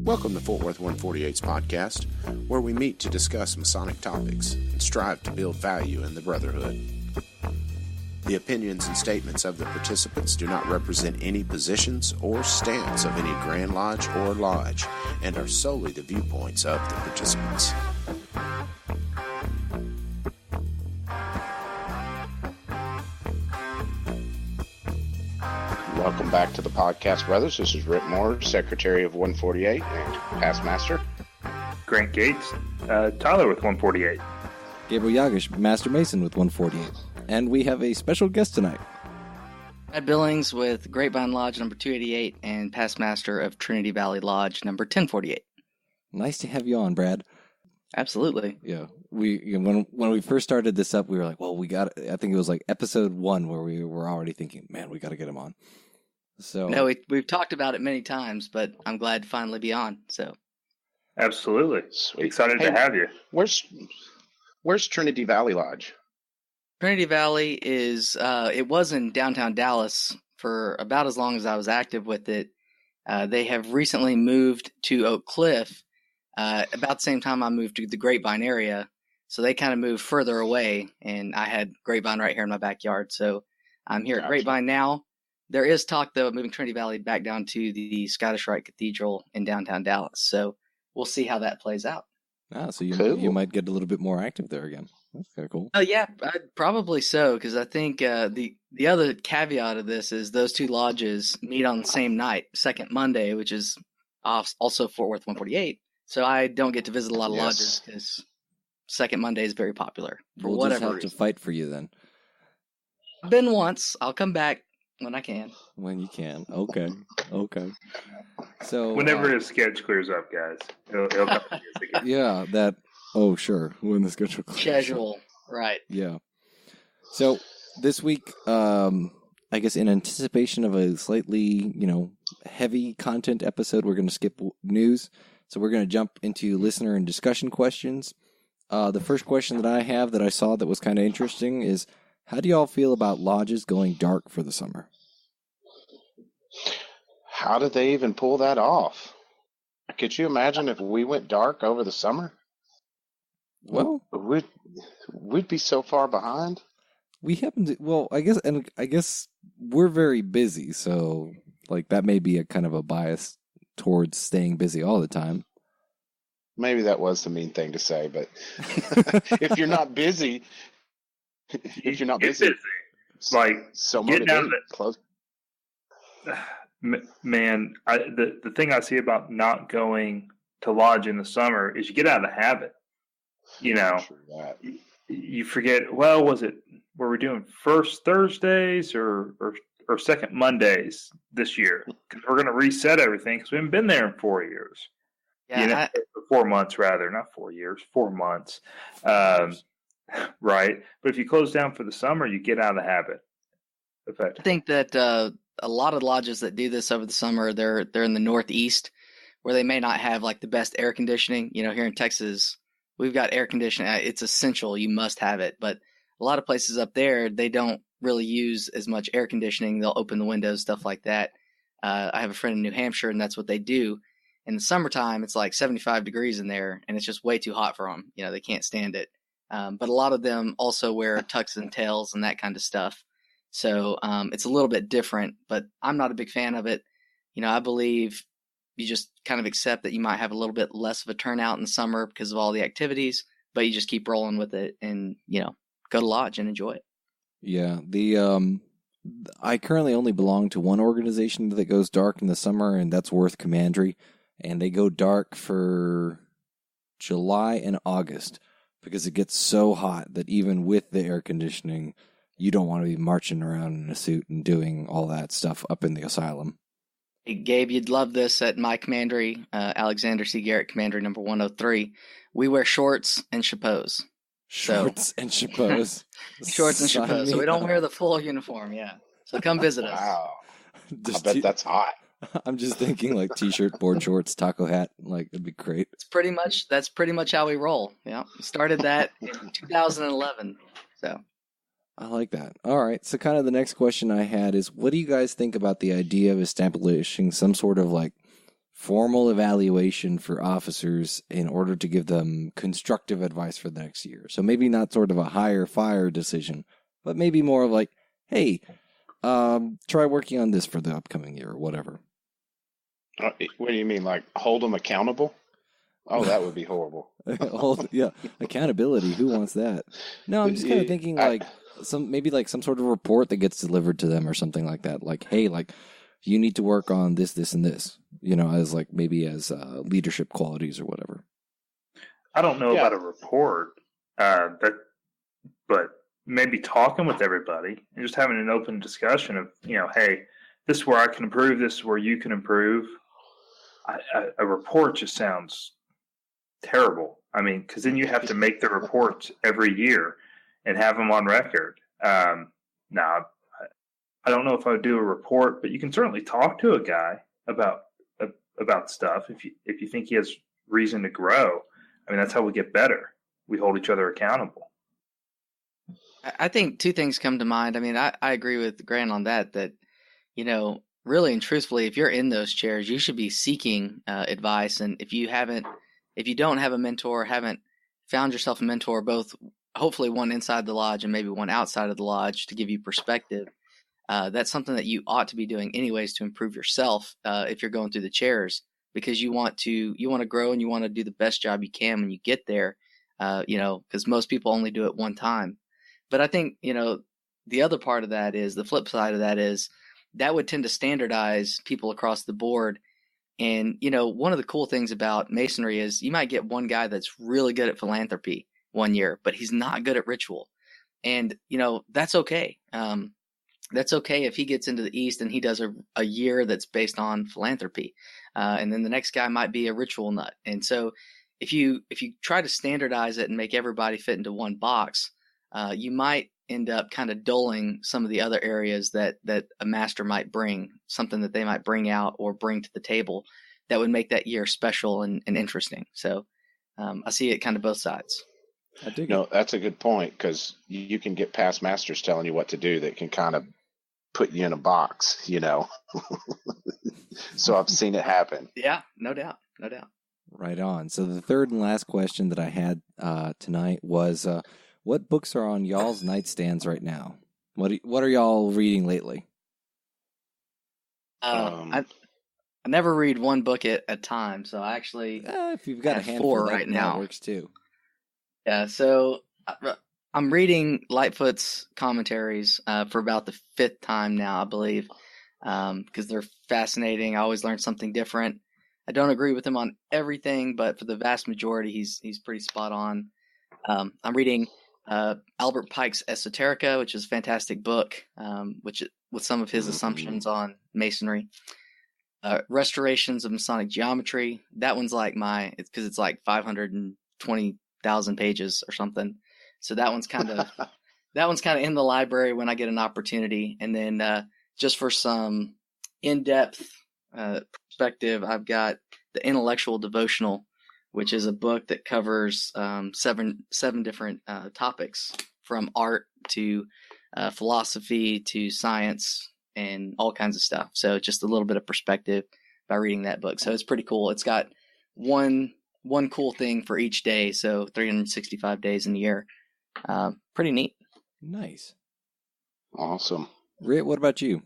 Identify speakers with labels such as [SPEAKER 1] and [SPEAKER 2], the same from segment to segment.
[SPEAKER 1] Welcome to Fort Worth 148's podcast, where we meet to discuss Masonic topics and strive to build value in the brotherhood. The opinions and statements of the participants do not represent any positions or stance of any Grand Lodge or Lodge and are solely the viewpoints of the participants. Welcome back to the podcast, brothers. This is Rhit Moore, Secretary of 148 and Past Master.
[SPEAKER 2] Grant Gates, Tyler with 148.
[SPEAKER 3] Gabriel Jagush, Master Mason with 148. And we have a special guest tonight.
[SPEAKER 4] Brad Billings with Grapevine Lodge number 288 and Past Master of Trinity Valley Lodge number 1048.
[SPEAKER 3] Nice to have you on, Brad.
[SPEAKER 4] Absolutely.
[SPEAKER 3] Yeah, when we first started this up, we were like, well, I think it was like episode 1 where we were already thinking, man, we got to get him on. So
[SPEAKER 4] no, we've talked about it many times, but I'm glad to finally be on. So
[SPEAKER 2] absolutely.
[SPEAKER 1] Sweet.
[SPEAKER 2] Excited to have you.
[SPEAKER 1] Where's Trinity Valley Lodge?
[SPEAKER 4] Trinity Valley is, it was in downtown Dallas for about as long as I was active with it. They have recently moved to Oak Cliff, about the same time I moved to the Grapevine area. So they kind of moved further away, and I had Grapevine right here in my backyard. So I'm here at Grapevine now. There is talk, though, of moving Trinity Valley back down to the Scottish Rite Cathedral in downtown Dallas. So we'll see how that plays out.
[SPEAKER 3] So you might get a little bit more active there again. That's kind of cool.
[SPEAKER 4] Oh, yeah, probably so, because I think the other caveat of this is those two lodges meet on the same night, second Monday, which is also Fort Worth 148. So I don't get to visit a lot of lodges because second Monday is very popular for
[SPEAKER 3] we'll
[SPEAKER 4] whatever
[SPEAKER 3] just have
[SPEAKER 4] reason.
[SPEAKER 3] to fight for you then.
[SPEAKER 4] I've been once. I'll come back when I can.
[SPEAKER 3] When you can. Okay. So
[SPEAKER 2] whenever his sketch clears up, guys, he'll come to us again.
[SPEAKER 3] Yeah, that. Oh, sure. When the schedule clears.
[SPEAKER 4] Schedule, right.
[SPEAKER 3] Yeah. So this week, I guess in anticipation of a slightly, heavy content episode, we're going to skip news. So we're going to jump into listener and discussion questions. The first question that I have that I saw that was kind of interesting is, how do y'all feel about lodges going dark for the summer?
[SPEAKER 1] How did they even pull that off? Could you imagine if we went dark over the summer?
[SPEAKER 3] Well,
[SPEAKER 1] we'd be so far behind.
[SPEAKER 3] We happen to, well, I guess we're very busy, so like that may be a kind of a bias towards staying busy all the time.
[SPEAKER 1] Maybe that was the mean thing to say, but if you're not busy,
[SPEAKER 2] like
[SPEAKER 1] so
[SPEAKER 2] getting
[SPEAKER 1] close.
[SPEAKER 2] Man, the thing I see about not going to lodge in the summer is you get out of the habit. You forget. Well, were we doing first Thursdays or second Mondays this year? Because we're going to reset everything because we haven't been there in 4 years.
[SPEAKER 4] Yeah,
[SPEAKER 2] 4 months rather, not 4 years, 4 months. Right, but if you close down for the summer, you get out of the habit.
[SPEAKER 4] I think that a lot of lodges that do this over the summer, they're in the Northeast, where they may not have like the best air conditioning. Here in Texas, we've got air conditioning. It's essential; you must have it. But a lot of places up there, they don't really use as much air conditioning. They'll open the windows, stuff like that. I have a friend in New Hampshire, and that's what they do. In the summertime, it's like 75 degrees in there, and it's just way too hot for them. They can't stand it. But a lot of them also wear tucks and tails and that kind of stuff. So it's a little bit different, but I'm not a big fan of it. I believe you just kind of accept that you might have a little bit less of a turnout in the summer because of all the activities, but you just keep rolling with it and, go to lodge and enjoy it.
[SPEAKER 3] Yeah. I currently only belong to one organization that goes dark in the summer, and that's Worth Commandery. And they go dark for July and August because it gets so hot that even with the air conditioning, you don't want to be marching around in a suit and doing all that stuff up in the asylum.
[SPEAKER 4] Hey, Gabe, you'd love this at my commandery, Alexander C. Garrett Commandery number 103. We wear shorts and chapeaus.
[SPEAKER 3] Shorts and chapeaus.
[SPEAKER 4] Shorts and chapeaux. So we don't wear the full uniform, yeah. So come visit us.
[SPEAKER 1] Wow. I bet that's hot.
[SPEAKER 3] I'm just thinking like t-shirt, board shorts, taco hat. Like, it'd be great.
[SPEAKER 4] That's pretty much how we roll. Yeah. We started that in 2011. So
[SPEAKER 3] I like that. All right. So kind of the next question I had is, what do you guys think about the idea of establishing some sort of like formal evaluation for officers in order to give them constructive advice for the next year. So maybe not sort of a hire fire decision, but maybe more of like, hey, try working on this for the upcoming year or whatever.
[SPEAKER 1] What do you mean, like hold them accountable? Oh, that would be horrible.
[SPEAKER 3] Yeah, accountability. Who wants that? No, I'm just kind of thinking like some sort of report that gets delivered to them or something like that. Like, hey, like you need to work on this, this, and this. As like maybe as leadership qualities or whatever.
[SPEAKER 2] I don't know about a report, but maybe talking with everybody and just having an open discussion of, hey, this is where I can improve. This is where you can improve. A report just sounds terrible. I mean, because then you have to make the reports every year and have them on record. Now, I don't know if I would do a report, but you can certainly talk to a guy about stuff if you think he has reason to grow. I mean, that's how we get better. We hold each other accountable.
[SPEAKER 4] I think two things come to mind. I mean, I agree with Grant on that, really and truthfully, if you're in those chairs, you should be seeking advice. And if you don't have a mentor, haven't found yourself a mentor, both hopefully one inside the lodge and maybe one outside of the lodge to give you perspective, that's something that you ought to be doing anyways to improve yourself if you're going through the chairs, because you want to grow and you want to do the best job you can when you get there, because most people only do it one time. But I think, the other part of that is, the flip side of that is, that would tend to standardize people across the board. And, one of the cool things about Masonry is you might get one guy that's really good at philanthropy one year, but he's not good at ritual. And, that's okay. That's okay if he gets into the East and he does a year that's based on philanthropy. And then the next guy might be a ritual nut. And so if you try to standardize it and make everybody fit into one box, you might end up kind of dulling some of the other areas that a master might bring, something that they might bring out or bring to the table that would make that year special and interesting. So I see it kind of both sides.
[SPEAKER 3] I dig
[SPEAKER 1] No,
[SPEAKER 3] it.
[SPEAKER 1] that's a good point, because you can get past masters telling you what to do that can kind of put you in a box, So I've seen it happen.
[SPEAKER 4] Yeah, no doubt.
[SPEAKER 3] Right on. So the third and last question that I had tonight was, what books are on y'all's nightstands right now? What are y'all reading lately?
[SPEAKER 4] I never read one book at a time, so I actually
[SPEAKER 3] if you've got a handful
[SPEAKER 4] 4 right now,
[SPEAKER 3] that works too.
[SPEAKER 4] Yeah, so I'm reading Lightfoot's commentaries for about the 5th time now, I believe, because they're fascinating. I always learn something different. I don't agree with him on everything, but for the vast majority, he's pretty spot on. I'm reading Albert Pike's Esoterica, which is a fantastic book, with some of his assumptions on Masonry. Restorations of Masonic Geometry. That one's like because it's like 520,000 pages or something. So that one's kind of in the library when I get an opportunity. And then just for some in-depth perspective, I've got the Intellectual Devotional, which is a book that covers 7 different topics, from art to philosophy to science and all kinds of stuff. So just a little bit of perspective by reading that book. So it's pretty cool. It's got one cool thing for each day, so 365 days in the year. Pretty neat.
[SPEAKER 3] Nice.
[SPEAKER 1] Awesome.
[SPEAKER 3] Rhit, what about you?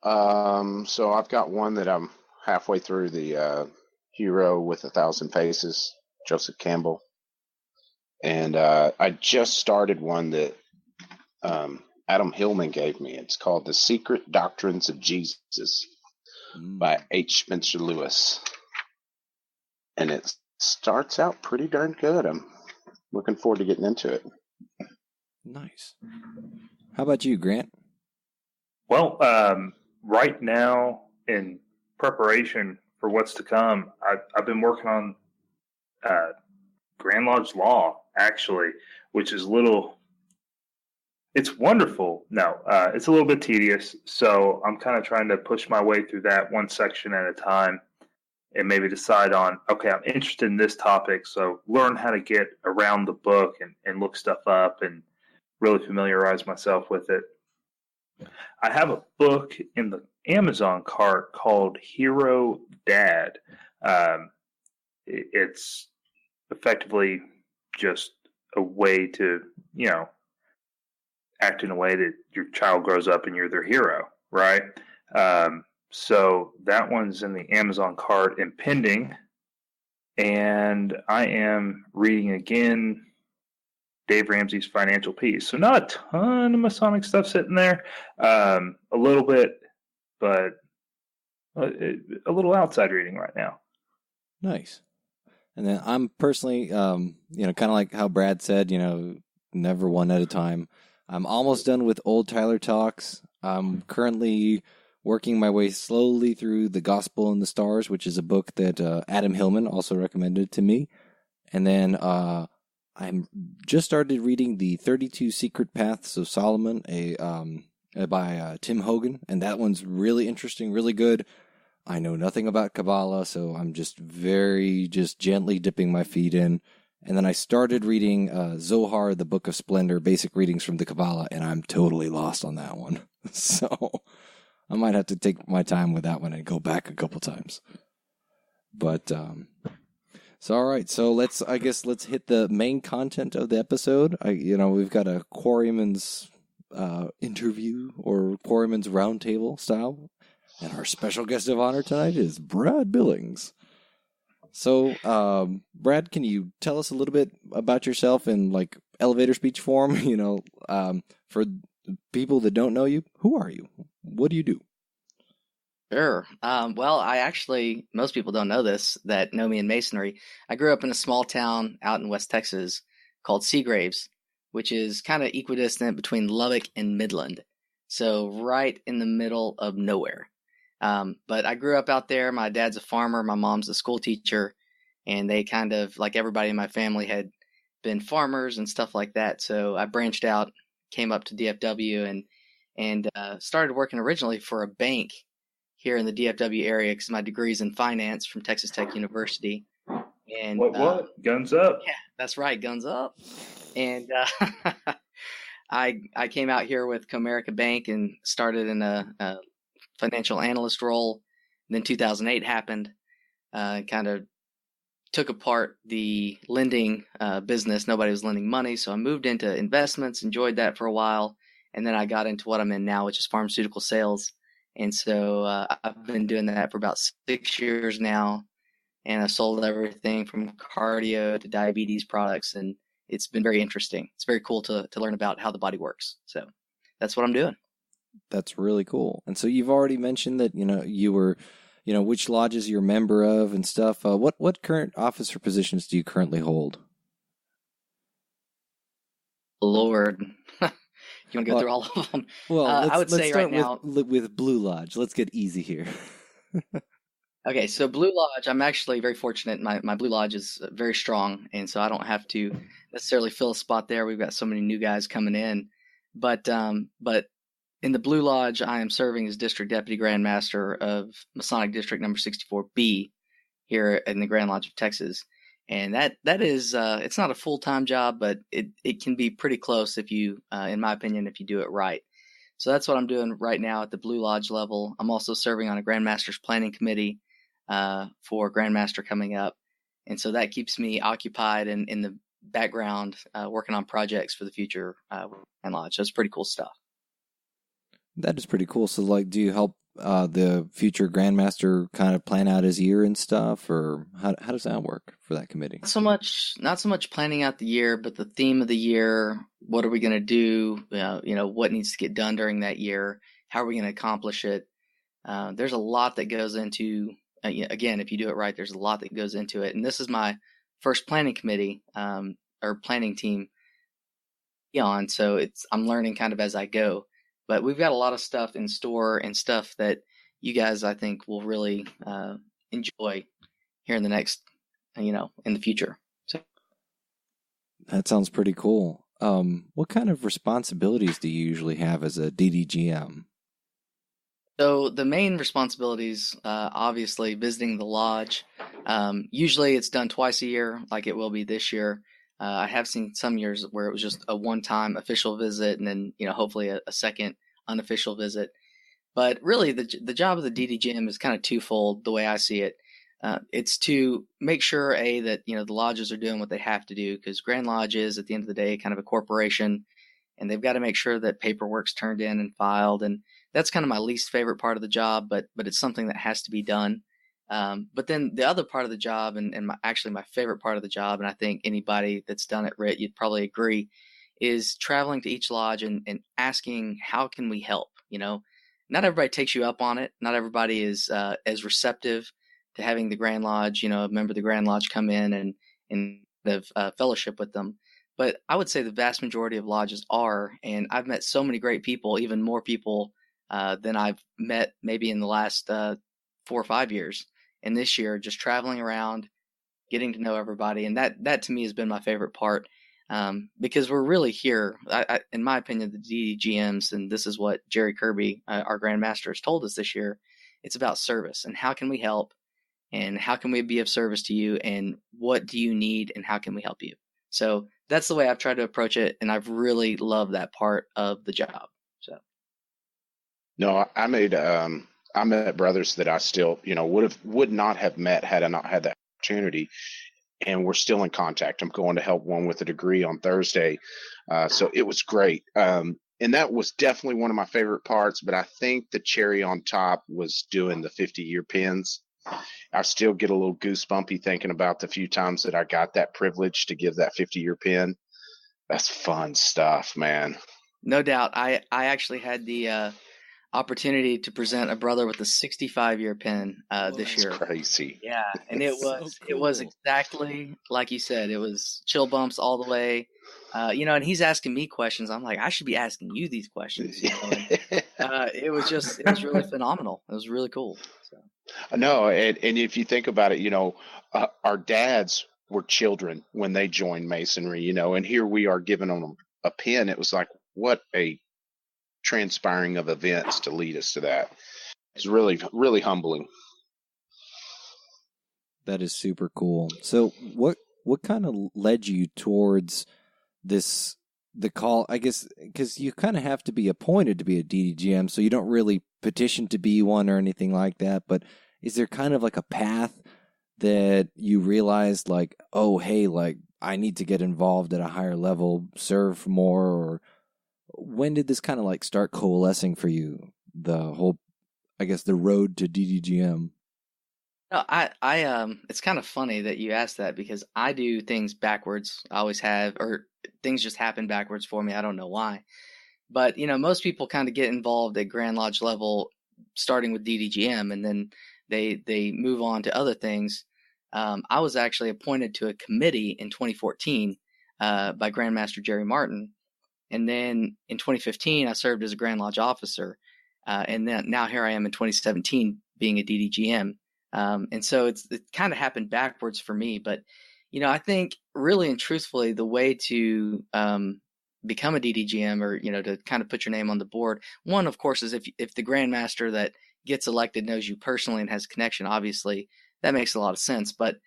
[SPEAKER 1] So I've got one that I'm halfway through, the Hero with 1,000 Faces, Joseph Campbell. And I just started one that Adam Hillman gave me. It's called The Secret Doctrines of Jesus by H. Spencer Lewis. And it starts out pretty darn good. I'm looking forward to getting into it.
[SPEAKER 3] Nice. How about you, Grant?
[SPEAKER 2] Well, right now, in preparation for what's to come, I've been working on Grand Lodge Law, actually, which is it's wonderful. No, it's a little bit tedious. So I'm kind of trying to push my way through that one section at a time and maybe decide on, okay, I'm interested in this topic. So learn how to get around the book and look stuff up and really familiarize myself with it. I have a book in the Amazon cart called Hero Dad. It's effectively just a way to, act in a way that your child grows up and you're their hero, right? So that one's in the Amazon cart and pending. And I am reading again Dave Ramsey's Financial Peace. So not a ton of Masonic stuff sitting there, a little bit, but a little outside reading right now.
[SPEAKER 3] Nice. And then I'm personally, kind of like how Brad said, never one at a time. I'm almost done with Old Tyler Talks. I'm currently working my way slowly through The Gospel and the Stars, which is a book that Adam Hillman also recommended to me. And then I'm just started reading The 32 Secret Paths of Solomon, by Tim Hogan, and that one's really interesting, really good. I know nothing about Kabbalah, so I'm just gently dipping my feet in. And then I started reading Zohar, the Book of Splendor, basic readings from the Kabbalah, and I'm totally lost on that one. So I might have to take my time with that one and go back a couple times. But so all right, so let's hit the main content of the episode. We've got a Quarryman's interview or Quarryman's roundtable style. And our special guest of honor tonight is Brad Billings. So, Brad, can you tell us a little bit about yourself in like elevator speech form? For people that don't know you, who are you? What do you do?
[SPEAKER 4] Sure. Most people don't know this that know me in Masonry. I grew up in a small town out in West Texas called Seagraves, which is kind of equidistant between Lubbock and Midland. So right in the middle of nowhere. But I grew up out there. My dad's a farmer. My mom's a school teacher. And they kind of, like everybody in my family, had been farmers and stuff like that. So I branched out, came up to DFW, and started working originally for a bank here in the DFW area because my degree's in finance from Texas Tech University. And
[SPEAKER 2] what? Guns up?
[SPEAKER 4] Yeah, that's right. Guns up. And I came out here with Comerica Bank and started in a financial analyst role. And then 2008 happened, kind of took apart the lending business. Nobody was lending money. So I moved into investments, enjoyed that for a while. And then I got into what I'm in now, which is pharmaceutical sales. And so I've been doing that for about 6 years now. And I've sold everything from cardio to diabetes products. And it's been very interesting. It's very cool to learn about how the body works. So that's what I'm doing.
[SPEAKER 3] That's really cool. And so you've already mentioned that, you were, which lodges you're a member of and stuff. What current office or positions do you currently hold?
[SPEAKER 4] Lord. You want to go through all of them?
[SPEAKER 3] Well,
[SPEAKER 4] I would say
[SPEAKER 3] start
[SPEAKER 4] right now
[SPEAKER 3] with Blue Lodge. Let's get easy here.
[SPEAKER 4] Okay, so Blue Lodge, I'm actually very fortunate. My Blue Lodge is very strong, and so I don't have to necessarily fill a spot there. We've got so many new guys coming in. But in the Blue Lodge, I am serving as District Deputy Grand Master of Masonic District number 64B here in the Grand Lodge of Texas. And that is it's not a full-time job, but it can be pretty close if you, in my opinion, if you do it right. So that's what I'm doing right now at the Blue Lodge level. I'm also serving on a Grandmaster's Planning Committee for Grandmaster coming up. And so that keeps me occupied and in the background working on projects for the future Grand Lodge. So it's pretty cool stuff.
[SPEAKER 3] That is pretty cool. So, do you help the future Grandmaster kind of plan out his year and stuff, or how does that work for that committee?
[SPEAKER 4] Not so much planning out the year, but the theme of the year. What are we going to do? What needs to get done during that year? How are we going to accomplish it? There's a lot that goes into. Again, if you do it right, there's a lot that goes into it. And this is my first planning committee or planning team. So I'm learning kind of as I go. But we've got a lot of stuff in store and stuff that you guys, I think, will really enjoy here in the next, in the future. So
[SPEAKER 3] that sounds pretty cool. What kind of responsibilities do you usually have as a DDGM?
[SPEAKER 4] So the main responsibilities, obviously, visiting the lodge. Usually it's done twice a year, like it will be this year. I have seen some years where it was just a one-time official visit and then, hopefully a second unofficial visit. But really, the job of the DDGM is kind of twofold the way I see it. It's to make sure, that the lodges are doing what they have to do, because Grand Lodge is, at the end of the day, kind of a corporation, and they've got to make sure that paperwork's turned in and filed. And that's kind of my least favorite part of the job, but it's something that has to be done. But then the other part of the job, and actually my favorite part of the job, and I think anybody that's done it, Rhit, you'd probably agree, is traveling to each lodge and asking, how can we help? Not everybody takes you up on it. Not everybody is as receptive to having the Grand Lodge, a member of the Grand Lodge come in and have fellowship with them. But I would say the vast majority of lodges are, and I've met so many great people, even more people than I've met maybe in the last 4 or 5 years. And this year, just traveling around, getting to know everybody. And that to me has been my favorite part, because we're really here, in my opinion, the DDGMs, and this is what Jerry Kirby, our Grand Master, has told us this year, it's about service and how can we help and how can we be of service to you and what do you need and how can we help you? So that's the way I've tried to approach it, and I've really loved that part of the job. So,
[SPEAKER 1] no, I met brothers that I still, would not have met had I not had that opportunity, and we're still in contact. I'm going to help one with a degree on Thursday, so it was great. And that was definitely one of my favorite parts. But I think the cherry on top was doing the 50-year pins. I still get a little goosebumpy thinking about the few times that I got that privilege to give that 50-year pin. That's fun stuff, man.
[SPEAKER 4] No doubt. I actually had the opportunity to present a brother with a 65-year pin this year.
[SPEAKER 1] That's crazy.
[SPEAKER 4] Yeah, and it was exactly like you said. It was chill bumps all the way. And he's asking me questions. I'm like, I should be asking you these questions. It was really phenomenal. It was really cool. So.
[SPEAKER 1] No, and if you think about it, our dads were children when they joined Masonry, and here we are giving them a pin. It was like, what a transpiring of events to lead us to that. It's really, really humbling.
[SPEAKER 3] That is super cool. So what kind of led you towards the call, I guess, because you kind of have to be appointed to be a DDGM, so you don't really petition to be one or anything like that, but is there kind of like a path that you realized, like, oh, hey, like, I need to get involved at a higher level, serve more, or when did this kind of like start coalescing for you, the whole, I guess, the road to DDGM?
[SPEAKER 4] No, it's kind of funny that you asked that, because I do things backwards. I always have, or things just happen backwards for me. I don't know why. But, most people kind of get involved at Grand Lodge level, starting with DDGM, and then they move on to other things. I was actually appointed to a committee in 2014 by Grand Master Jerry Martin. And then in 2015, I served as a Grand Lodge officer. And then now here I am in 2017 being a DDGM. And so it kind of happened backwards for me. But, I think really and truthfully, the way to become a DDGM, or, to kind of put your name on the board, one, of course, is if the Grand Master that gets elected knows you personally and has a connection, obviously, that makes a lot of sense. But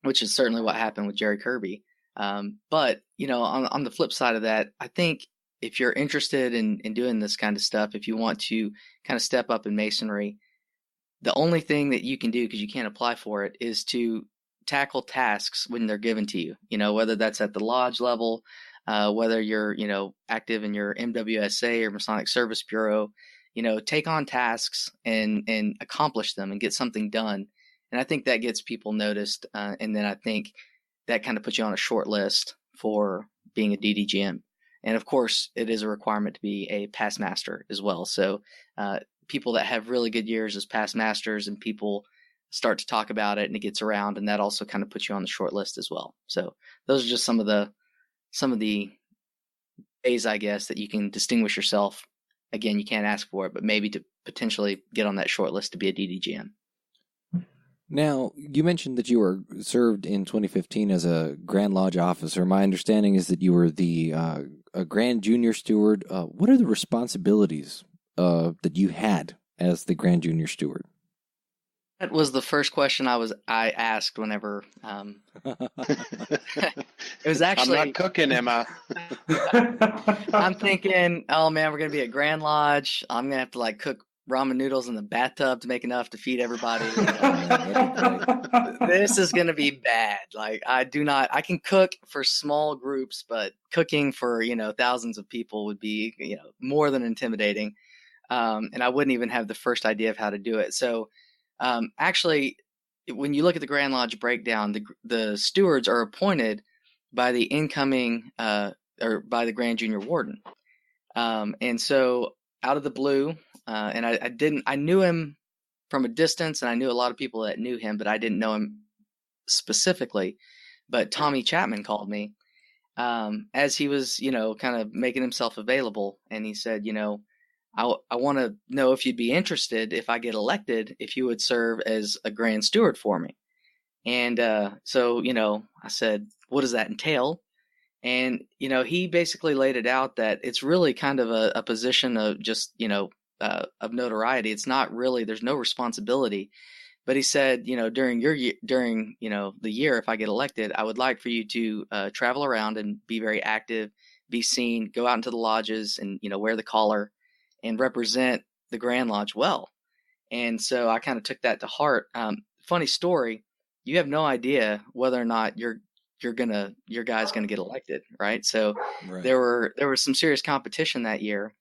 [SPEAKER 4] which is certainly what happened with Jerry Kirby. But, on the flip side of that, I think if you're interested in doing this kind of stuff, if you want to kind of step up in Masonry, the only thing that you can do, because you can't apply for it, is to tackle tasks when they're given to you, whether that's at the lodge level, whether you're, active in your MWSA or Masonic Service Bureau, take on tasks and accomplish them and get something done. And I think that gets people noticed. And then I think that kind of puts you on a short list for being a DDGM. And of course, it is a requirement to be a past master as well. So people that have really good years as past masters, and people start to talk about it and it gets around, and that also kind of puts you on the short list as well. So those are just some of the ways, I guess, that you can distinguish yourself. Again, you can't ask for it, but maybe to potentially get on that short list to be a DDGM.
[SPEAKER 3] Now, you mentioned that you were served in 2015 as a Grand Lodge officer. My understanding is that you were a Grand Junior Steward. What are the responsibilities that you had as the Grand Junior Steward?
[SPEAKER 4] That was the first question I asked whenever it was actually.
[SPEAKER 5] I'm not cooking, Emma.
[SPEAKER 4] I'm thinking, oh man, we're gonna be at Grand Lodge. I'm gonna have to like cook ramen noodles in the bathtub to make enough to feed everybody. This is gonna be bad. Like I can cook for small groups, but cooking for thousands of people would be more than intimidating. And I wouldn't even have the first idea of how to do it. So actually, when you look at the Grand Lodge breakdown, the stewards are appointed by the incoming or by the Grand Junior Warden. And so out of the blue, and I knew him from a distance, and I knew a lot of people that knew him, but I didn't know him specifically. But Tommy Chapman called me as he was, kind of making himself available, and he said, I want to know if you'd be interested, if I get elected, if you would serve as a Grand Steward for me. And so, I said, what does that entail? And, he basically laid it out that it's really kind of a position of just, of notoriety. It's not really, there's no responsibility. But he said, during the year, if I get elected, I would like for you to travel around and be very active, be seen, go out into the lodges and, wear the collar and represent the Grand Lodge well. And so I kind of took that to heart. Funny story, you have no idea whether or not your guy's gonna get elected, right? So
[SPEAKER 3] Right.
[SPEAKER 4] there was some serious competition that year.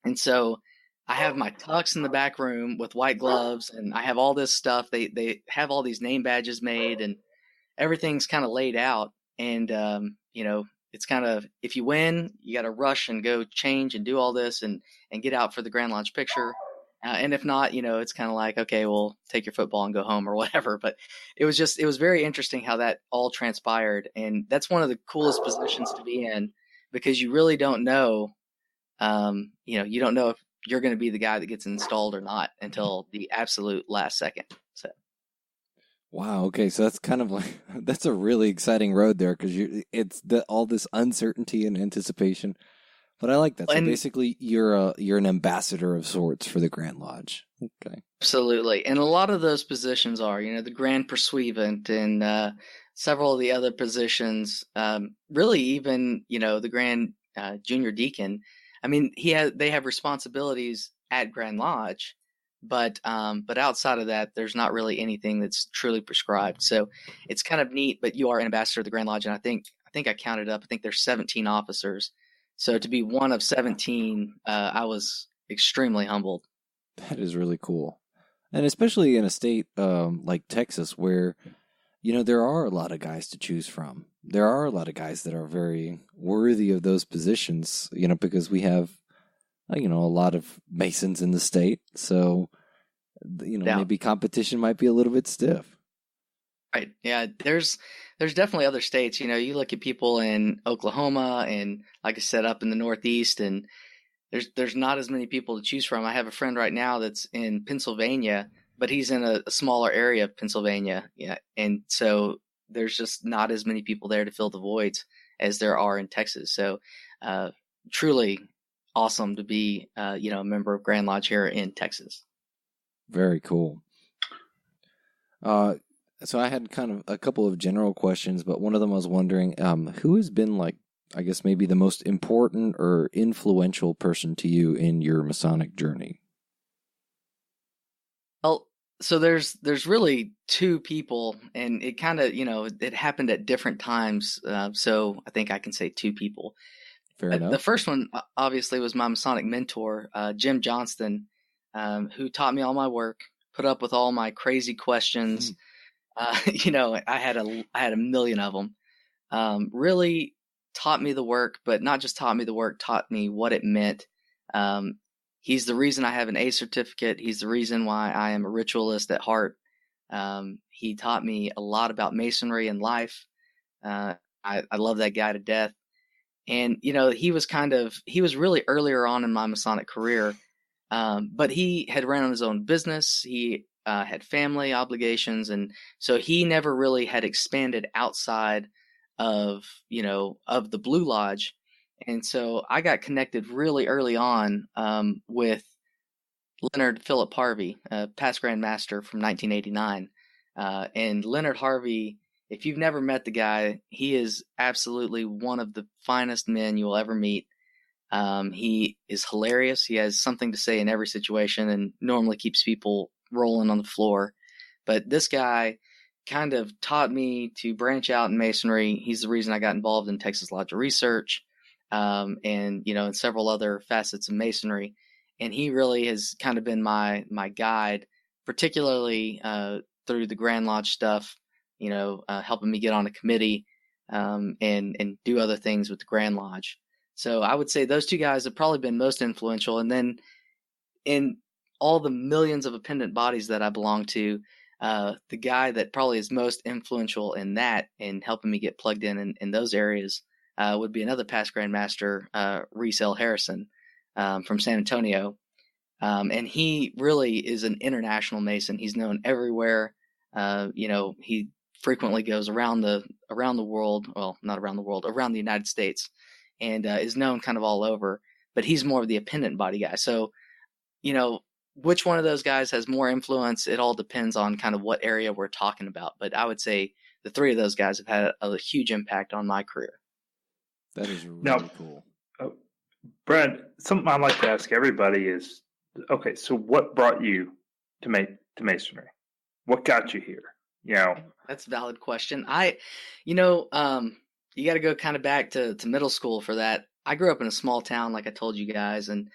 [SPEAKER 4] And so I have my tux in the back room with white gloves, and I have all this stuff. They have all these name badges made, and everything's kind of laid out. And it's kind of, if you win, you got to rush and go change and do all this and get out for the Grand Lodge picture. And if not, it's kind of like, okay, well, take your football and go home or whatever. But it was very interesting how that all transpired. And that's one of the coolest positions to be in, because you really don't know, you don't know if you're going to be the guy that gets installed or not until the absolute last second. So.
[SPEAKER 3] Wow. Okay. So that's kind of like, that's a really exciting road there, because it's all this uncertainty and anticipation. But I like that. So basically, you're an ambassador of sorts for the Grand Lodge. Okay.
[SPEAKER 4] Absolutely. And a lot of those positions are, the Grand Pursuivant and several of the other positions, really even, the Grand Junior Deacon. I mean, they have responsibilities at Grand Lodge, but outside of that, there's not really anything that's truly prescribed. So it's kind of neat, but you are an ambassador of the Grand Lodge. And I think I counted up, I think there's 17 officers. So to be one of 17, I was extremely humbled.
[SPEAKER 3] That is really cool. And especially in a state like Texas, where, there are a lot of guys to choose from. There are a lot of guys that are very worthy of those positions, because we have, a lot of Masons in the state. So, maybe competition might be a little bit stiff.
[SPEAKER 4] Right. Yeah. There's definitely other states. You look at people in Oklahoma and, like I said, up in the Northeast, and there's not as many people to choose from. I have a friend right now that's in Pennsylvania, but he's in a smaller area of Pennsylvania. Yeah. And so there's just not as many people there to fill the voids as there are in Texas. So truly awesome to be, a member of Grand Lodge here in Texas.
[SPEAKER 3] Very cool. So I had kind of a couple of general questions, but one of them I was wondering, who has been I guess maybe the most important or influential person to you in your Masonic journey?
[SPEAKER 4] Well, so there's really two people, and it kind of, it happened at different times. So I think I can say two people.
[SPEAKER 3] Fair enough.
[SPEAKER 4] The first one obviously was my Masonic mentor, Jim Johnston, who taught me all my work, put up with all my crazy questions. I had a million of them. Really taught me the work, but not just taught me the work, taught me what it meant. He's the reason I have an A certificate. He's the reason why I am a ritualist at heart. He taught me a lot about Masonry and life. I love that guy to death. And, he was really earlier on in my Masonic career. But he had ran his own business. He had family obligations. And so he never really had expanded outside of the Blue Lodge. And so I got connected really early on with Leonard Philip Harvey, past Grand Master from 1989. And Leonard Harvey, if you've never met the guy, he is absolutely one of the finest men you will ever meet. He is hilarious. He has something to say in every situation and normally keeps people rolling on the floor. But this guy kind of taught me to branch out in Masonry. He's the reason I got involved in Texas Lodge of Research, and in several other facets of Masonry. And he really has kind of been my guide, particularly through the Grand Lodge stuff. Helping me get on a committee and do other things with the Grand Lodge. So I would say those two guys have probably been most influential. And then in all the millions of appendant bodies that I belong to, the guy that probably is most influential in that and helping me get plugged in those areas would be another past Grand Master, Rhit Harrison from San Antonio. And he really is an international Mason. He's known everywhere. He frequently goes around the world. Well, not around the world, around the United States, and is known kind of all over. But he's more of the appendant body guy. So, which one of those guys has more influence? It all depends on kind of what area we're talking about. But I would say the three of those guys have had a huge impact on my career.
[SPEAKER 3] That is really cool.
[SPEAKER 2] Brad, something I'd like to ask everybody is, okay, so what brought you to Masonry? What got you here?
[SPEAKER 4] That's a valid question. You got to go kind of back to middle school for that. I grew up in a small town, like I told you guys, and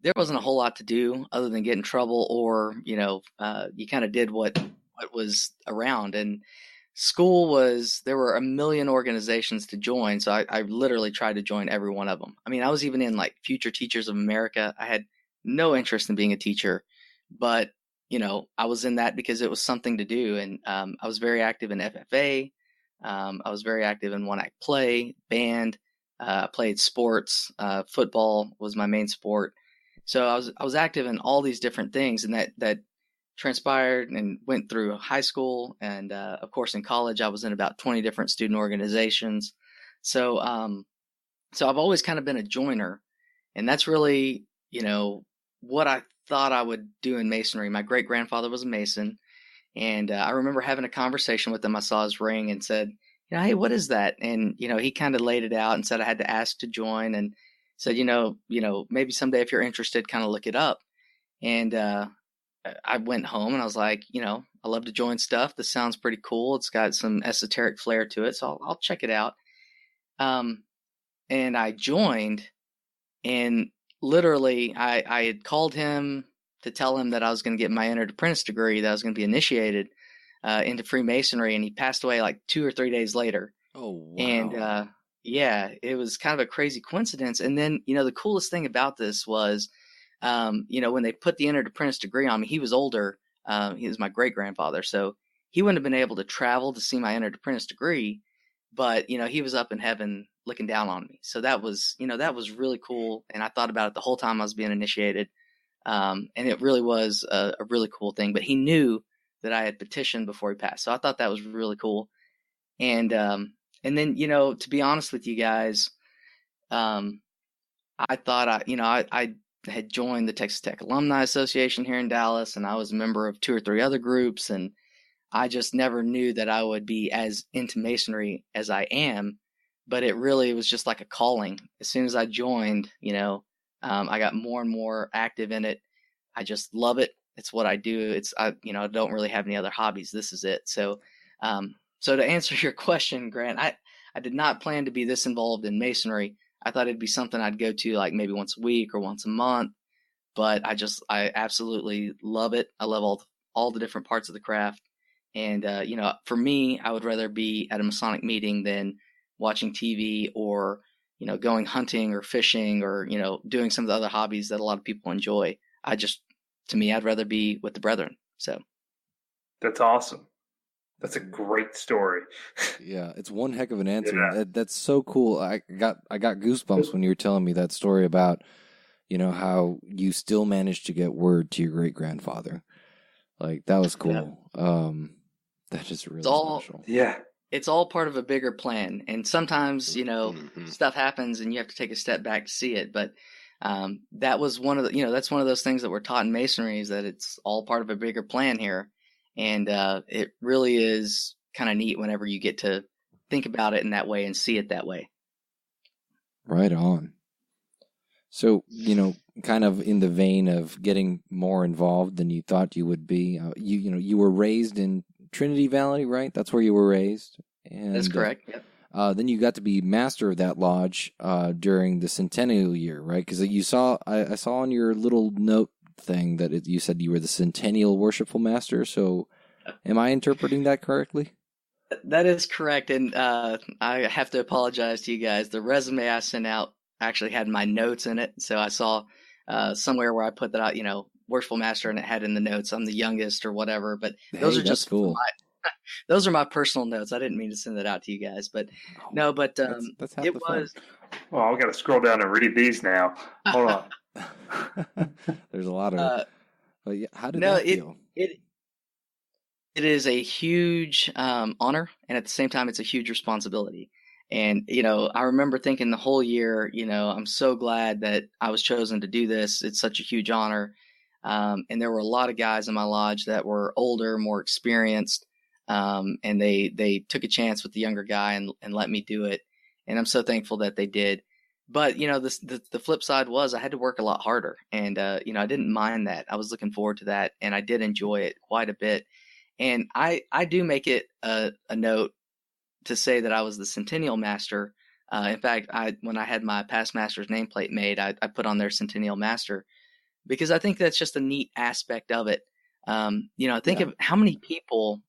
[SPEAKER 4] there wasn't a whole lot to do other than get in trouble, or you kind of did what was around. And school there were a million organizations to join, so I literally tried to join every one of them. I mean, I was even in like Future Teachers of America. I had no interest in being a teacher, but I was in that because it was something to do. And I was very active in FFA. I was very active in one act play, band. I played sports. Football was my main sport. So I was active in all these different things, and that transpired and went through high school, and of course in college I was in about 20 different student organizations. So I've always kind of been a joiner, and that's really what I thought I would do in Masonry. My great grandfather was a Mason, and I remember having a conversation with him. I saw his ring and said, hey, what is that? And he kind of laid it out and said I had to ask to join, and said, maybe someday if you're interested, kind of look it up. And I went home and I was like, I love to join stuff. This sounds pretty cool. It's got some esoteric flair to it, so I'll check it out. And I joined, and literally I had called him to tell him that I was going to get my entered apprentice degree, that I was going to be initiated into Freemasonry, and he passed away like 2 or 3 days later.
[SPEAKER 3] Oh, wow.
[SPEAKER 4] And yeah, it was kind of a crazy coincidence. And then, the coolest thing about this was, when they put the entered apprentice degree on me, he was older. He was my great grandfather. So he wouldn't have been able to travel to see my entered apprentice degree, but, he was up in heaven looking down on me. So that was really cool. And I thought about it the whole time I was being initiated. And it really was a really cool thing, but he knew that I had petitioned before he passed. So I thought that was really cool. And then, to be honest with you guys, I thought I had joined the Texas Tech Alumni Association here in Dallas, and I was a member of 2 or 3 other groups, and I just never knew that I would be as into Masonry as I am. But it really was just like a calling. As soon as I joined, I got more and more active in it. I just love it. It's what I do. I don't really have any other hobbies. This is it. So to answer your question, Grant, I did not plan to be this involved in Masonry. I thought it'd be something I'd go to like maybe once a week or once a month, but I absolutely love it. I love all the different parts of the craft. And, for me, I would rather be at a Masonic meeting than watching TV or, going hunting or fishing or, doing some of the other hobbies that a lot of people enjoy. To me, I'd rather be with the brethren. So.
[SPEAKER 2] That's awesome. That's a great story.
[SPEAKER 3] Yeah, it's one heck of an answer.
[SPEAKER 2] Yeah.
[SPEAKER 3] That's so cool. I got goosebumps when you were telling me that story about, how you still managed to get word to your great grandfather. Like, that was cool. Yeah. That is really special.
[SPEAKER 2] Yeah.
[SPEAKER 4] It's all part of a bigger plan. And sometimes, stuff happens and you have to take a step back to see it. But that was one of the, that's one of those things that we're taught in Masonry, is that it's all part of a bigger plan here. And it really is kind of neat whenever you get to think about it in that way and see it that way.
[SPEAKER 3] Right on. So, kind of in the vein of getting more involved than you thought you would be, you were raised in Trinity Valley, right? That's where you were raised? And,
[SPEAKER 4] that's correct, yep.
[SPEAKER 3] Then you got to be master of that lodge during the centennial year, right? Because I saw on your little note thing that you said you were the centennial worshipful master. So am I interpreting that correctly?
[SPEAKER 4] That is correct. And I have to apologize to you guys. The resume I sent out actually had my notes in it. So I saw somewhere where I put that out, worshipful master, and it had in the notes I'm the youngest or whatever. But those are just
[SPEAKER 3] cool.
[SPEAKER 4] Those are my personal notes. I didn't mean to send that out to you guys, but no, but
[SPEAKER 3] that's half
[SPEAKER 4] it
[SPEAKER 3] the
[SPEAKER 4] was.
[SPEAKER 3] fun.
[SPEAKER 2] Well, I've got to scroll down and read these now. Hold on.
[SPEAKER 3] There's a lot of. But yeah, how did that feel?
[SPEAKER 4] It is a huge honor, and at the same time, it's a huge responsibility. And I remember thinking the whole year, I'm so glad that I was chosen to do this. It's such a huge honor, and there were a lot of guys in my lodge that were older, more experienced. And they took a chance with the younger guy and let me do it. And I'm so thankful that they did. But, the flip side was I had to work a lot harder, and, I didn't mind that. I was looking forward to that, and I did enjoy it quite a bit. And I do make it a note to say that I was the Centennial Master. In fact, when I had my past master's nameplate made, I put on there Centennial Master, because I think that's just a neat aspect of it. Think of how many people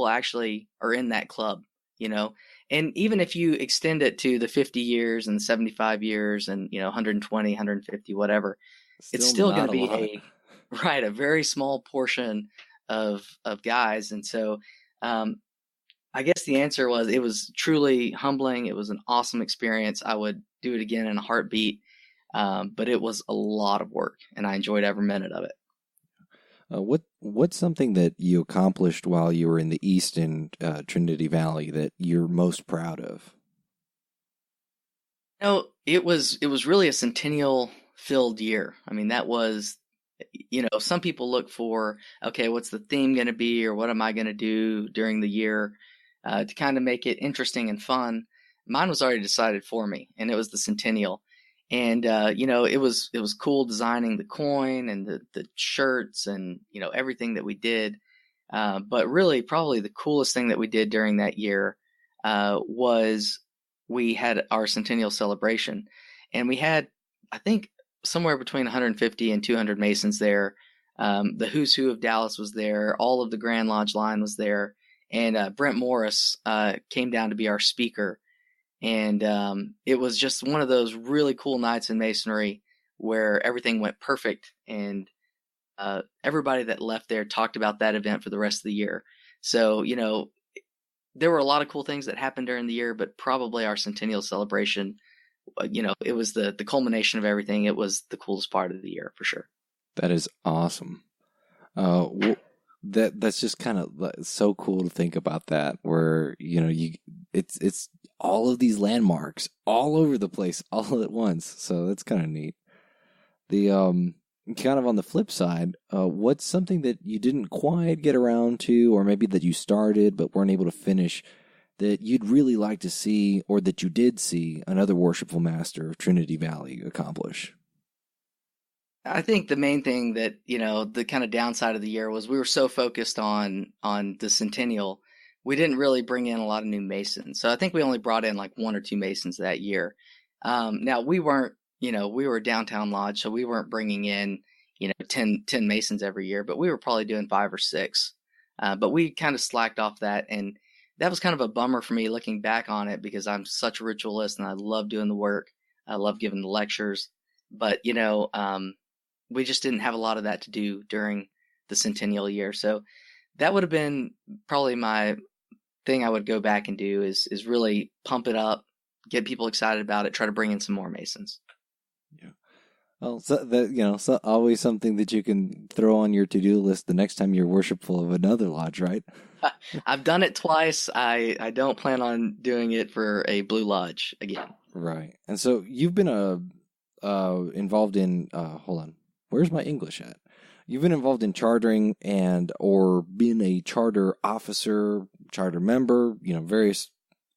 [SPEAKER 4] actually are in that club, and even if you extend it to the 50 years and 75 years and, 120, 150, whatever, it's still going to be a very small portion of guys. And so, I guess the answer was, it was truly humbling. It was an awesome experience. I would do it again in a heartbeat. But it was a lot of work, and I enjoyed every minute of it.
[SPEAKER 3] What's something that you accomplished while you were in the East in Trinity Valley that you're most proud of?
[SPEAKER 4] It was really a centennial filled year. I mean, that was, some people look for, okay, what's the theme going to be, or what am I going to do during the year to kind of make it interesting and fun. Mine was already decided for me, and it was the centennial. And, it was cool designing the coin and the shirts and, everything that we did. But really, probably the coolest thing that we did during that year was we had our centennial celebration. And we had, I think, somewhere between 150 and 200 Masons there. The who's who of Dallas was there. All of the Grand Lodge line was there. And Brent Morris came down to be our speaker. And it was just one of those really cool nights in Masonry where everything went perfect, and everybody that left there talked about that event for the rest of the year. So, there were a lot of cool things that happened during the year, but probably our centennial celebration, it was the culmination of everything. It was the coolest part of the year for sure.
[SPEAKER 3] That is awesome. That's just kind of so cool to think about that, where it's all of these landmarks all over the place all at once. So that's kind of neat. The kind of on the flip side, what's something that you didn't quite get around to, or maybe that you started but weren't able to finish, that you'd really like to see, or that you did see another worshipful master of Trinity Valley accomplish?
[SPEAKER 4] I think the main thing that, the kind of downside of the year was we were so focused on the centennial, we didn't really bring in a lot of new Masons. So I think we only brought in like 1 or 2 Masons that year. Now we weren't, we were a downtown lodge, so we weren't bringing in, 10 Masons every year, but we were probably doing 5 or 6. But we kind of slacked off that. And that was kind of a bummer for me looking back on it, because I'm such a ritualist and I love doing the work. I love giving the lectures, but, we just didn't have a lot of that to do during the centennial year. So that would have been probably my thing I would go back and do is really pump it up, get people excited about it, try to bring in some more Masons.
[SPEAKER 3] Yeah. Well, so that, so always something that you can throw on your to-do list the next time you're worshipful of another lodge, right?
[SPEAKER 4] I've done it twice. I don't plan on doing it for a Blue Lodge again.
[SPEAKER 3] Right. And so you've been a involved in, hold on, where's my English at? You've been involved in chartering or been a charter officer, charter member, various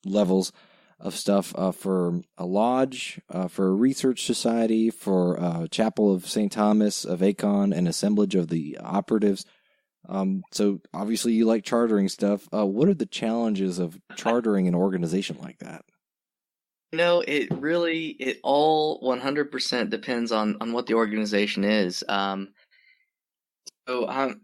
[SPEAKER 3] levels of stuff for a lodge, for a research society, for a chapel of St. Thomas of Acon, an assemblage of the operatives. So obviously you like chartering stuff. What are the challenges of chartering an organization like that?
[SPEAKER 4] It all 100% depends on what the organization is. So I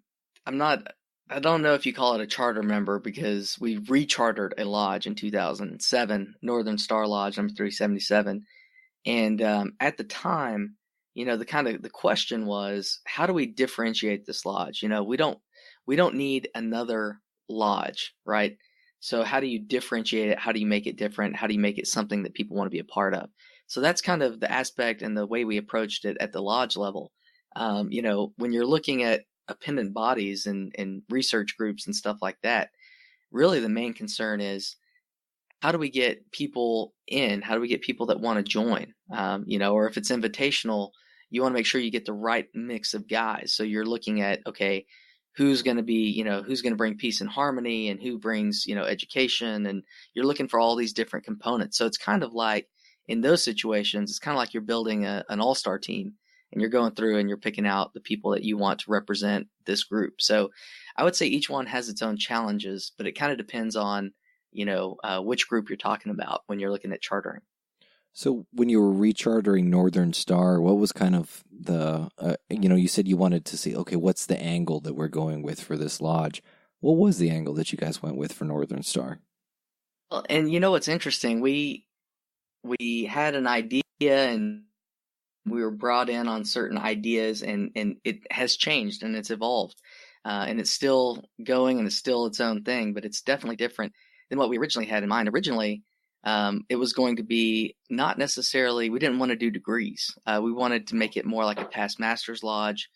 [SPEAKER 4] don't know if you call it a charter member, because we rechartered a lodge in 2007, Northern Star Lodge number 377. And at the time, the question was, how do we differentiate this lodge? We don't need another lodge, right? So how do you differentiate it? How do you make it different? How do you make it something that people want to be a part of? So that's kind of the aspect and the way we approached it at the lodge level. When you're looking at appendant bodies and research groups and stuff like that, really the main concern is, how do we get people in? How do we get people that want to join? Or if it's invitational, you want to make sure you get the right mix of guys. So you're looking at, okay, who's going to bring peace and harmony, and who brings, education, and you're looking for all these different components. So it's kind of like, in those situations, it's kind of like you're building an all-star team, and you're going through and you're picking out the people that you want to represent this group. So I would say each one has its own challenges, but it kind of depends on, which group you're talking about when you're looking at chartering.
[SPEAKER 3] So when you were rechartering Northern Star, what was kind of the, you said you wanted to see, okay, what's the angle that we're going with for this lodge? What was the angle that you guys went with for Northern Star?
[SPEAKER 4] Well, and what's interesting, we had an idea, and we were brought in on certain ideas, and it has changed and it's evolved, and it's still going and it's still its own thing, but it's definitely different than what we originally had in mind. Originally, it was going to be not necessarily, we didn't want to do degrees. We wanted to make it more like a past master's lodge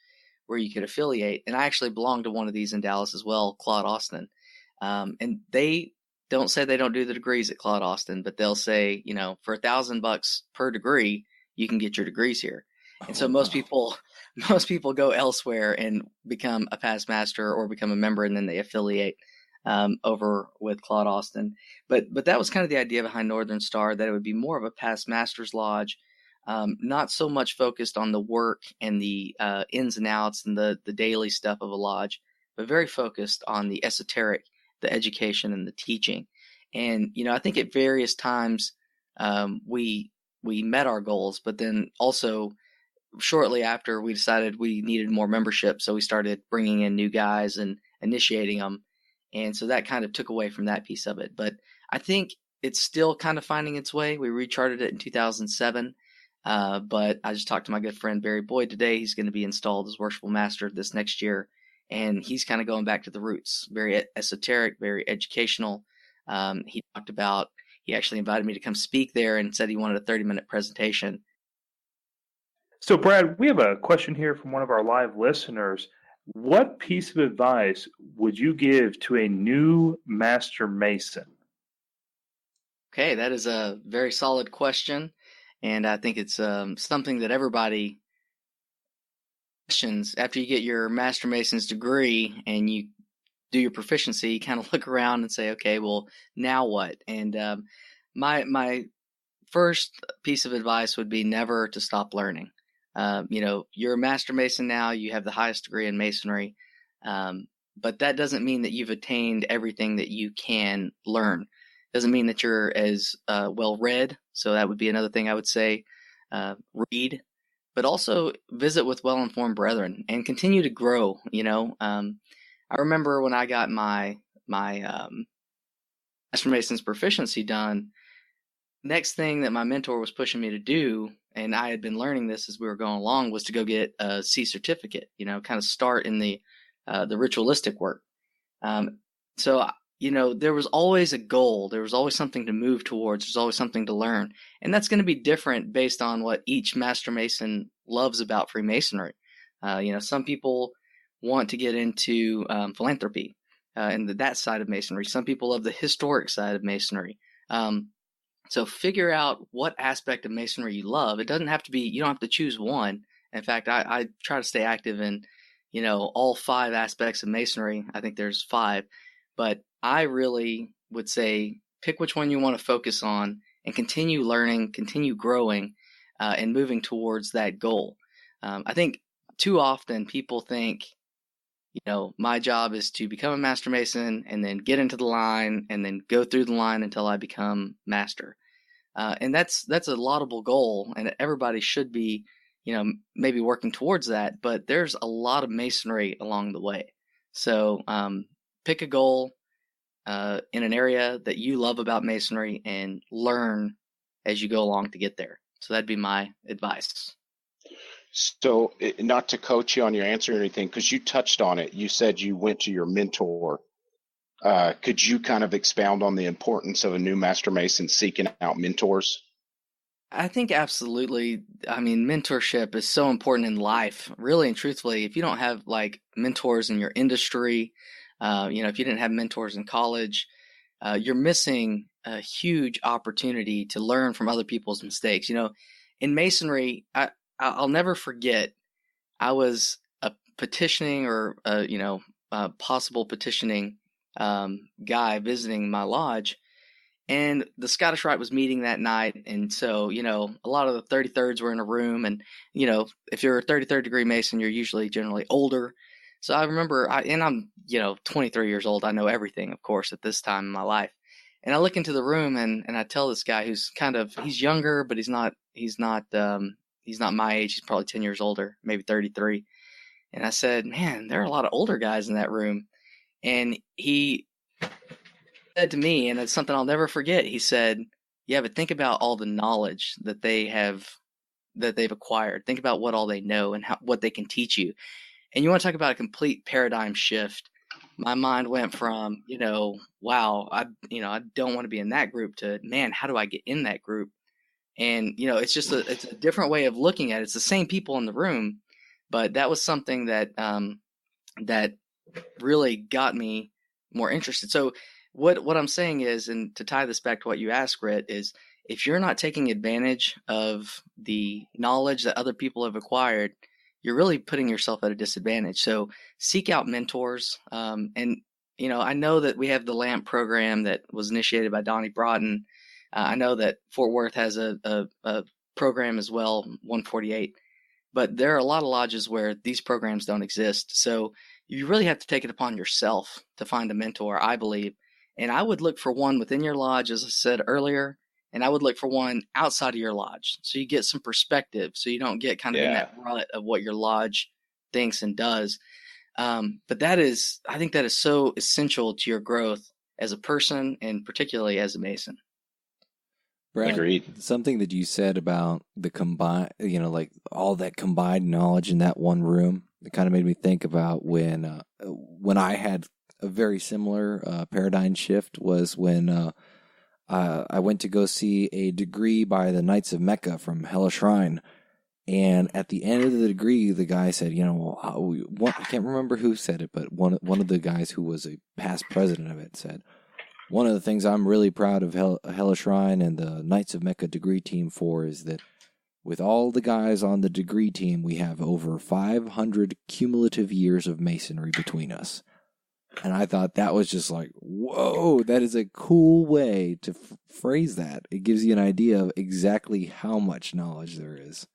[SPEAKER 4] where you could affiliate. And I actually belong to one of these in Dallas as well, Claude Austin. And they don't say they don't do the degrees at Claude Austin, but they'll say, for $1,000 per degree, you can get your degrees here. And so most people go elsewhere and become a past master or become a member, and then they affiliate over with Claude Austin. But that was kind of the idea behind Northern Star, that it would be more of a past master's lodge, not so much focused on the work and the ins and outs and the daily stuff of a lodge, but very focused on the esoteric, the education, and the teaching. And, I think at various times we met our goals, but then also shortly after, we decided we needed more membership. So we started bringing in new guys and initiating them. And so that kind of took away from that piece of it. But I think it's still kind of finding its way. We recharted it in 2007. But I just talked to my good friend Barry Boyd today. He's going to be installed as Worshipful Master this next year. And he's kind of going back to the roots, very esoteric, very educational. He actually invited me to come speak there and said he wanted a 30-minute presentation.
[SPEAKER 2] So, Brad, we have a question here from one of our live listeners. What piece of advice would you give to a new Master Mason?
[SPEAKER 4] Okay, that is a very solid question, and I think it's something that everybody questions. After you get your Master Mason's degree and you do your proficiency, you kind of look around and say, okay, well, now what? And my first piece of advice would be never to stop learning. You're a Master Mason now, you have the highest degree in Masonry, but that doesn't mean that you've attained everything that you can learn. Doesn't mean that you're as well read. So that would be another thing I would say. Read, but also visit with well-informed brethren and continue to grow. I remember when I got my Master Mason's proficiency done, next thing that my mentor was pushing me to do, and I had been learning this as we were going along, was to go get a C certificate, kind of start in the ritualistic work. So there was always a goal. There was always something to move towards. There's always something to learn. And that's going to be different based on what each Master Mason loves about Freemasonry. Some people want to get into philanthropy and that side of Masonry. Some people love the historic side of Masonry. So figure out what aspect of Masonry you love. It doesn't have to be, you don't have to choose one. In fact, I try to stay active in, all 5 aspects of Masonry. I think there's 5, but I really would say pick which one you want to focus on and continue learning, continue growing, and moving towards that goal. I think too often people think, my job is to become a Master Mason and then get into the line and then go through the line until I become Master. And that's a laudable goal, and everybody should be, maybe working towards that. But there's a lot of Masonry along the way. So pick a goal in an area that you love about Masonry and learn as you go along to get there. So that'd be my advice.
[SPEAKER 1] So, not to coach you on your answer or anything, because you touched on it. You said you went to your mentor. Could you kind of expound on the importance of a new Master Mason seeking out mentors?
[SPEAKER 4] I think absolutely. I mean, mentorship is so important in life, really and truthfully. If you don't have like mentors in your industry, if you didn't have mentors in college, you're missing a huge opportunity to learn from other people's mistakes. In Masonry, I'll never forget, I was a petitioning or, possible petitioning guy visiting my lodge, and the Scottish Rite was meeting that night. And so, a lot of the 33rds were in a room, and, if you're a 33rd degree Mason, you're usually generally older. So I remember, I'm 23 years old. I know everything, of course, at this time in my life. And I look into the room and I tell this guy who's he's younger, but he's not my age. He's probably 10 years older, maybe 33. And I said, man, there are a lot of older guys in that room. And he said to me, and it's something I'll never forget. He said, yeah, but think about all the knowledge that they've acquired. Think about what all they know and what they can teach you. And you want to talk about a complete paradigm shift. My mind went from, wow, I don't want to be in that group to, man, how do I get in that group? And, it's just it's a different way of looking at it. It's the same people in the room, but that was something that that really got me more interested. So what I'm saying is, and to tie this back to what you asked, Rhit, is if you're not taking advantage of the knowledge that other people have acquired, you're really putting yourself at a disadvantage. So seek out mentors. And, I know that we have the LAMP program that was initiated by Donnie Broughton. I know that Fort Worth has a program as well, 148. But there are a lot of lodges where these programs don't exist. So you really have to take it upon yourself to find a mentor, I believe. And I would look for one within your lodge, as I said earlier, and I would look for one outside of your lodge. So you get some perspective, so you don't get kind of in that rut of what your lodge thinks and does. But I think that is so essential to your growth as a person and particularly as a Mason.
[SPEAKER 3] Brad,
[SPEAKER 1] agreed.
[SPEAKER 3] Something that you said about the combined, like all that combined knowledge in that one room, it kind of made me think about when I had a very similar paradigm shift was when I went to go see a degree by the Knights of Mecca from Hella Shrine. And at the end of the degree, the guy said, I can't remember who said it, but one of the guys who was a past president of it said, one of the things I'm really proud of Hella Shrine and the Knights of Mecca degree team for is that with all the guys on the degree team, we have over 500 cumulative years of Masonry between us. And I thought that was just like, whoa, that is a cool way to phrase that. It gives you an idea of exactly how much knowledge there is.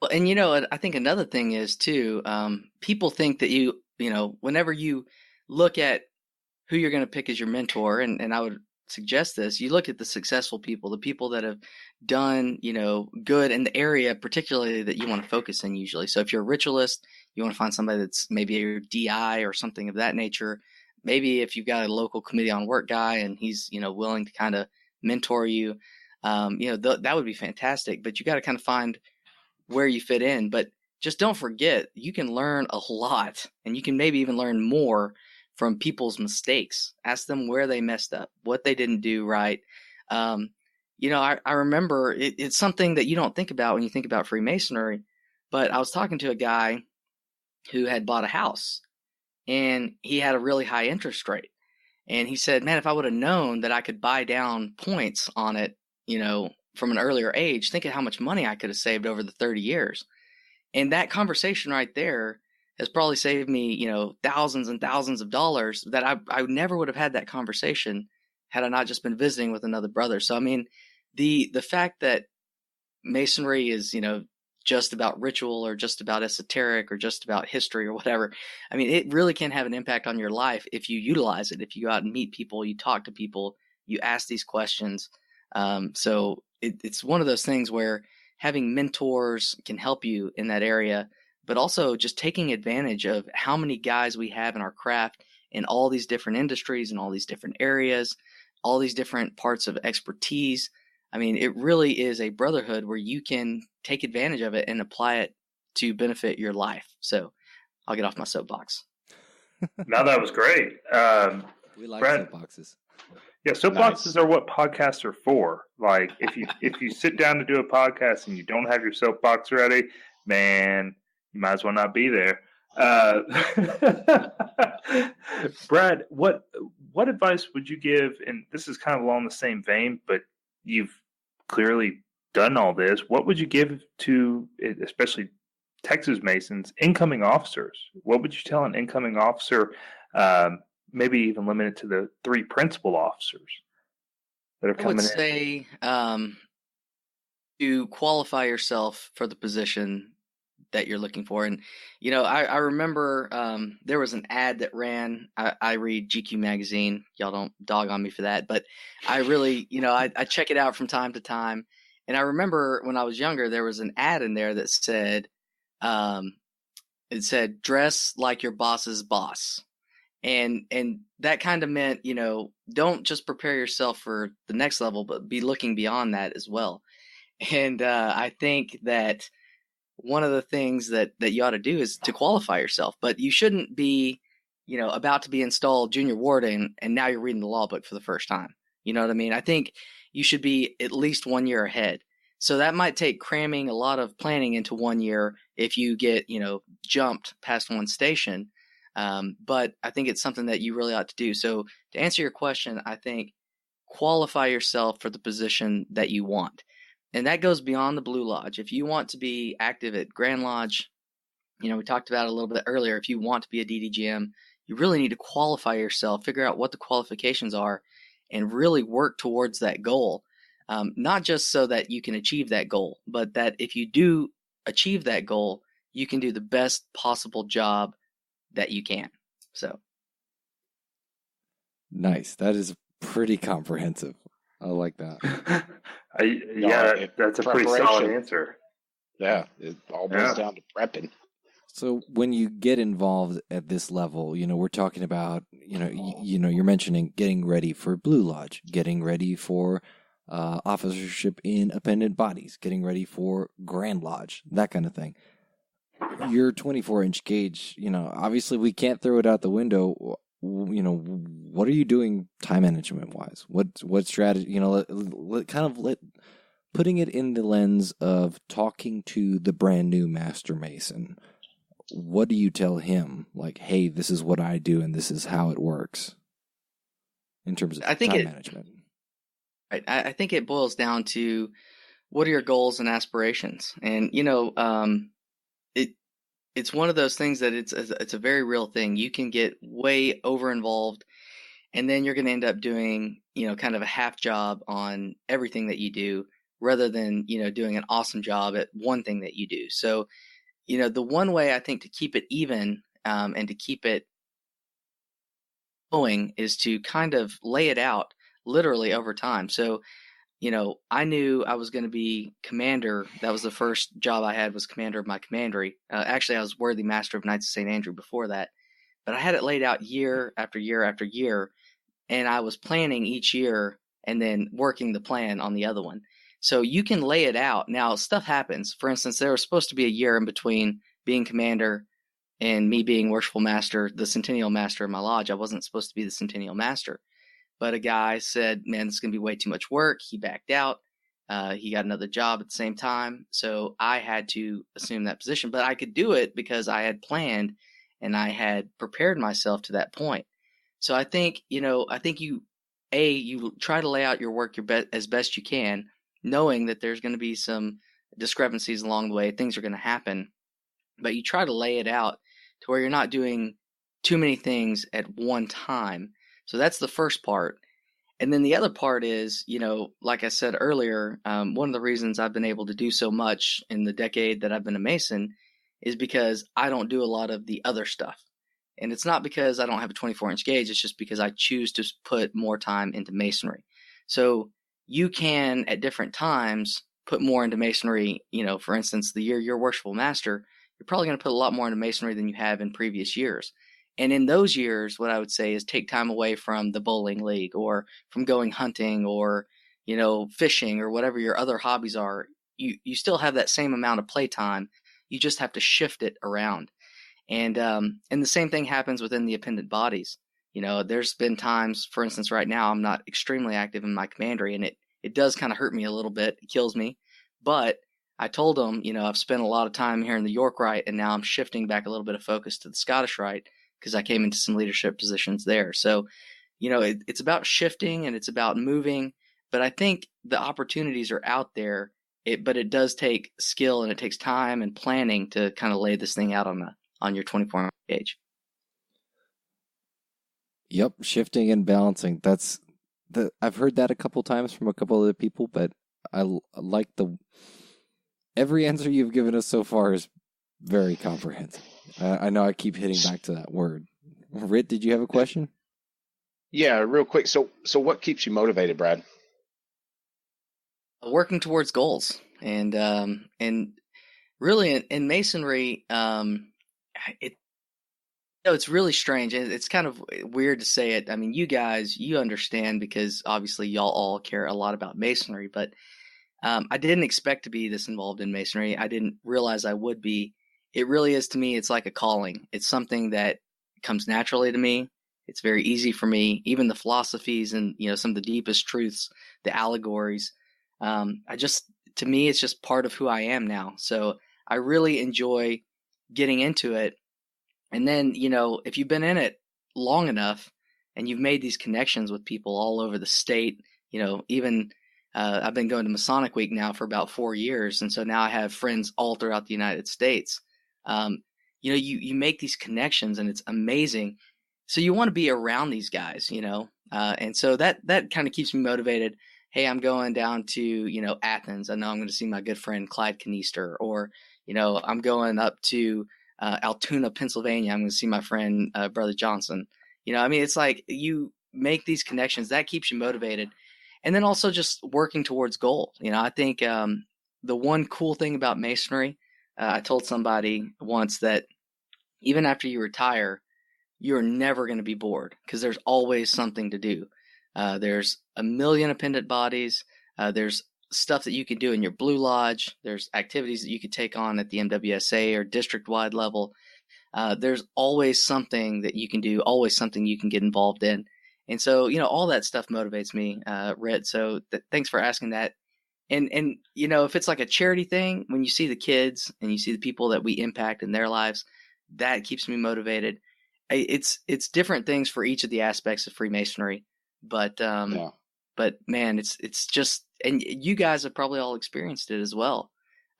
[SPEAKER 4] Well, and I think another thing is too, people think that whenever you look at who you're going to pick as your mentor, and I would suggest this, you look at the successful people, the people that have done, good in the area, particularly that you want to focus in usually. So if you're a ritualist, you want to find somebody that's maybe a DI or something of that nature. Maybe if you've got a local committee on work guy and he's, willing to kind of mentor you, that would be fantastic. But you got to kind of find where you fit in. But just don't forget, you can learn a lot, and you can maybe even learn more from people's mistakes. Ask them where they messed up, what they didn't do right. I remember it's something that you don't think about when you think about Freemasonry, but I was talking to a guy who had bought a house, and he had a really high interest rate. And he said, man, if I would have known that I could buy down points on it, from an earlier age, think of how much money I could have saved over the 30 years. And that conversation right there has probably saved me, thousands and thousands of dollars that I never would have had that conversation had I not just been visiting with another brother. So, I mean, the fact that Masonry is, just about ritual or just about esoteric or just about history or whatever. I mean, it really can have an impact on your life if you utilize it, if you go out and meet people, you talk to people, you ask these questions. So it's one of those things where having mentors can help you in that area, but also just taking advantage of how many guys we have in our craft in all these different industries and all these different areas, all these different parts of expertise. I mean, it really is a brotherhood where you can take advantage of it and apply it to benefit your life. So I'll get off my soapbox.
[SPEAKER 2] Now that was great.
[SPEAKER 3] We like
[SPEAKER 2] Brad,
[SPEAKER 3] soapboxes.
[SPEAKER 2] Yeah, soapboxes are what podcasts are for. Like if you sit down to do a podcast and you don't have your soapbox ready, man, you might as well not be there. Brad, what advice would you give? And this is kind of along the same vein, but you've clearly done all this. What would you give to, especially Texas Masons, incoming officers? What would you tell an incoming officer? Maybe even limit it to the 3 principal officers that are coming in.
[SPEAKER 4] I would say to qualify yourself for the position that you're looking for. And, I remember there was an ad that ran. I read GQ magazine. Y'all don't dog on me for that. But I really, I check it out from time to time. And I remember when I was younger, there was an ad in there that said, dress like your boss's boss. And that kind of meant, don't just prepare yourself for the next level, but be looking beyond that as well. And I think that one of the things that you ought to do is to qualify yourself, but you shouldn't be, about to be installed junior warden and now you're reading the law book for the first time. You know what I mean? I think you should be at least 1 year ahead. So that might take cramming a lot of planning into 1 year if you get, jumped past one station. But I think it's something that you really ought to do. So to answer your question, I think qualify yourself for the position that you want. And that goes beyond the Blue Lodge. If you want to be active at Grand Lodge, we talked about it a little bit earlier. If you want to be a DDGM, you really need to qualify yourself, figure out what the qualifications are, and really work towards that goal. Not just so that you can achieve that goal, but that if you do achieve that goal, you can do the best possible job that you can. So
[SPEAKER 3] nice. That is pretty comprehensive. I like that.
[SPEAKER 2] That's a pretty solid answer.
[SPEAKER 5] Yeah, it all boils down to prepping.
[SPEAKER 3] So when you get involved at this level, we're talking about, you're mentioning getting ready for Blue Lodge, getting ready for officership in appendant bodies, getting ready for Grand Lodge, that kind of thing. Your 24-inch gauge, obviously we can't throw it out the window. What are you doing time management wise? What strategy, putting it in the lens of talking to the brand new Master Mason. What do you tell him? Like, hey, this is what I do and this is how it works in terms of time management.
[SPEAKER 4] Right. I think it boils down to what are your goals and aspirations? And, it's one of those things that it's a very real thing. You can get way over involved and then you're going to end up doing, kind of a half job on everything that you do rather than, doing an awesome job at one thing that you do. So, the one way I think to keep it even and to keep it going is to kind of lay it out literally over time. So, I knew I was going to be commander. That was the first job I had, was commander of my commandery. Actually, I was worthy master of Knights of St. Andrew before that. But I had it laid out year after year after year, and I was planning each year and then working the plan on the other one. So you can lay it out. Now, stuff happens. For instance, there was supposed to be a year in between being commander and me being worshipful master, the centennial master of my lodge. I wasn't supposed to be the centennial master. But a guy said, man, this is going to be way too much work. He backed out. He got another job at the same time. So I had to assume that position. But I could do it because I had planned and I had prepared myself to that point. So I think, you try to lay out your work as best you can. knowing that there's going to be some discrepancies along the way. Things are going to happen, but you try to lay it out to where you're not doing too many things at one time. So that's the first part. And then the other part is, like I said earlier, one of the reasons I've been able to do so much in the decade that I've been a Mason is because I don't do a lot of the other stuff. And it's not because I don't have a 24-inch gauge. It's just because I choose to put more time into Masonry. So you can, at different times, put more into Masonry. For instance, the year you're Worshipful Master, you're probably going to put a lot more into Masonry than you have in previous years. And in those years, what I would say is take time away from the bowling league or from going hunting or, fishing or whatever your other hobbies are. You still have that same amount of playtime. You just have to shift it around. And the same thing happens within the appendant bodies. There's been times, for instance, right now, I'm not extremely active in my commandery, and it does kind of hurt me a little bit. It kills me. But I told them, I've spent a lot of time here in the York Rite, and now I'm shifting back a little bit of focus to the Scottish Rite, because I came into some leadership positions there. So, it's about shifting and it's about moving, but I think the opportunities are out there, but it does take skill and it takes time and planning to kind of lay this thing out on your 24 gauge.
[SPEAKER 3] Yep. Shifting and balancing. I've heard that a couple times from a couple other people, but I like every answer you've given us so far is very comprehensive. I know I keep hitting back to that word. Rhit, did you have a question?
[SPEAKER 5] Yeah, real quick. So what keeps you motivated, Brad?
[SPEAKER 4] Working towards goals, and really in Masonry, it's really strange. It's kind of weird to say it. I mean, you guys, you understand because obviously y'all all care a lot about Masonry, but I didn't expect to be this involved in Masonry. I didn't realize I would be. It really is, to me, it's like a calling. It's something that comes naturally to me. It's very easy for me. Even the philosophies and, some of the deepest truths, the allegories. To me, it's just part of who I am now. So I really enjoy getting into it. And then, if you've been in it long enough and you've made these connections with people all over the state, even I've been going to Masonic Week now for about 4 years. And so now I have friends all throughout the United States. You make these connections and it's amazing. So you want to be around these guys, and so that kind of keeps me motivated. Hey, I'm going down to, Athens. I know I'm going to see my good friend Clyde Kanister, or, I'm going up to Altoona, Pennsylvania. I'm going to see my friend Brother Johnson. It's like you make these connections that keeps you motivated. And then also just working towards goal. I think the one cool thing about Masonry, I told somebody once that even after you retire, you're never going to be bored because there's always something to do. There's a million appendant bodies. There's stuff that you can do in your Blue Lodge. There's activities that you could take on at the MWSA or district-wide level. There's always something that you can do, always something you can get involved in. And so, all that stuff motivates me, Rhit. So thanks for asking that. And if it's like a charity thing, when you see the kids and you see the people that we impact in their lives, that keeps me motivated. It's different things for each of the aspects of Freemasonry, but man, it's just, and you guys have probably all experienced it as well.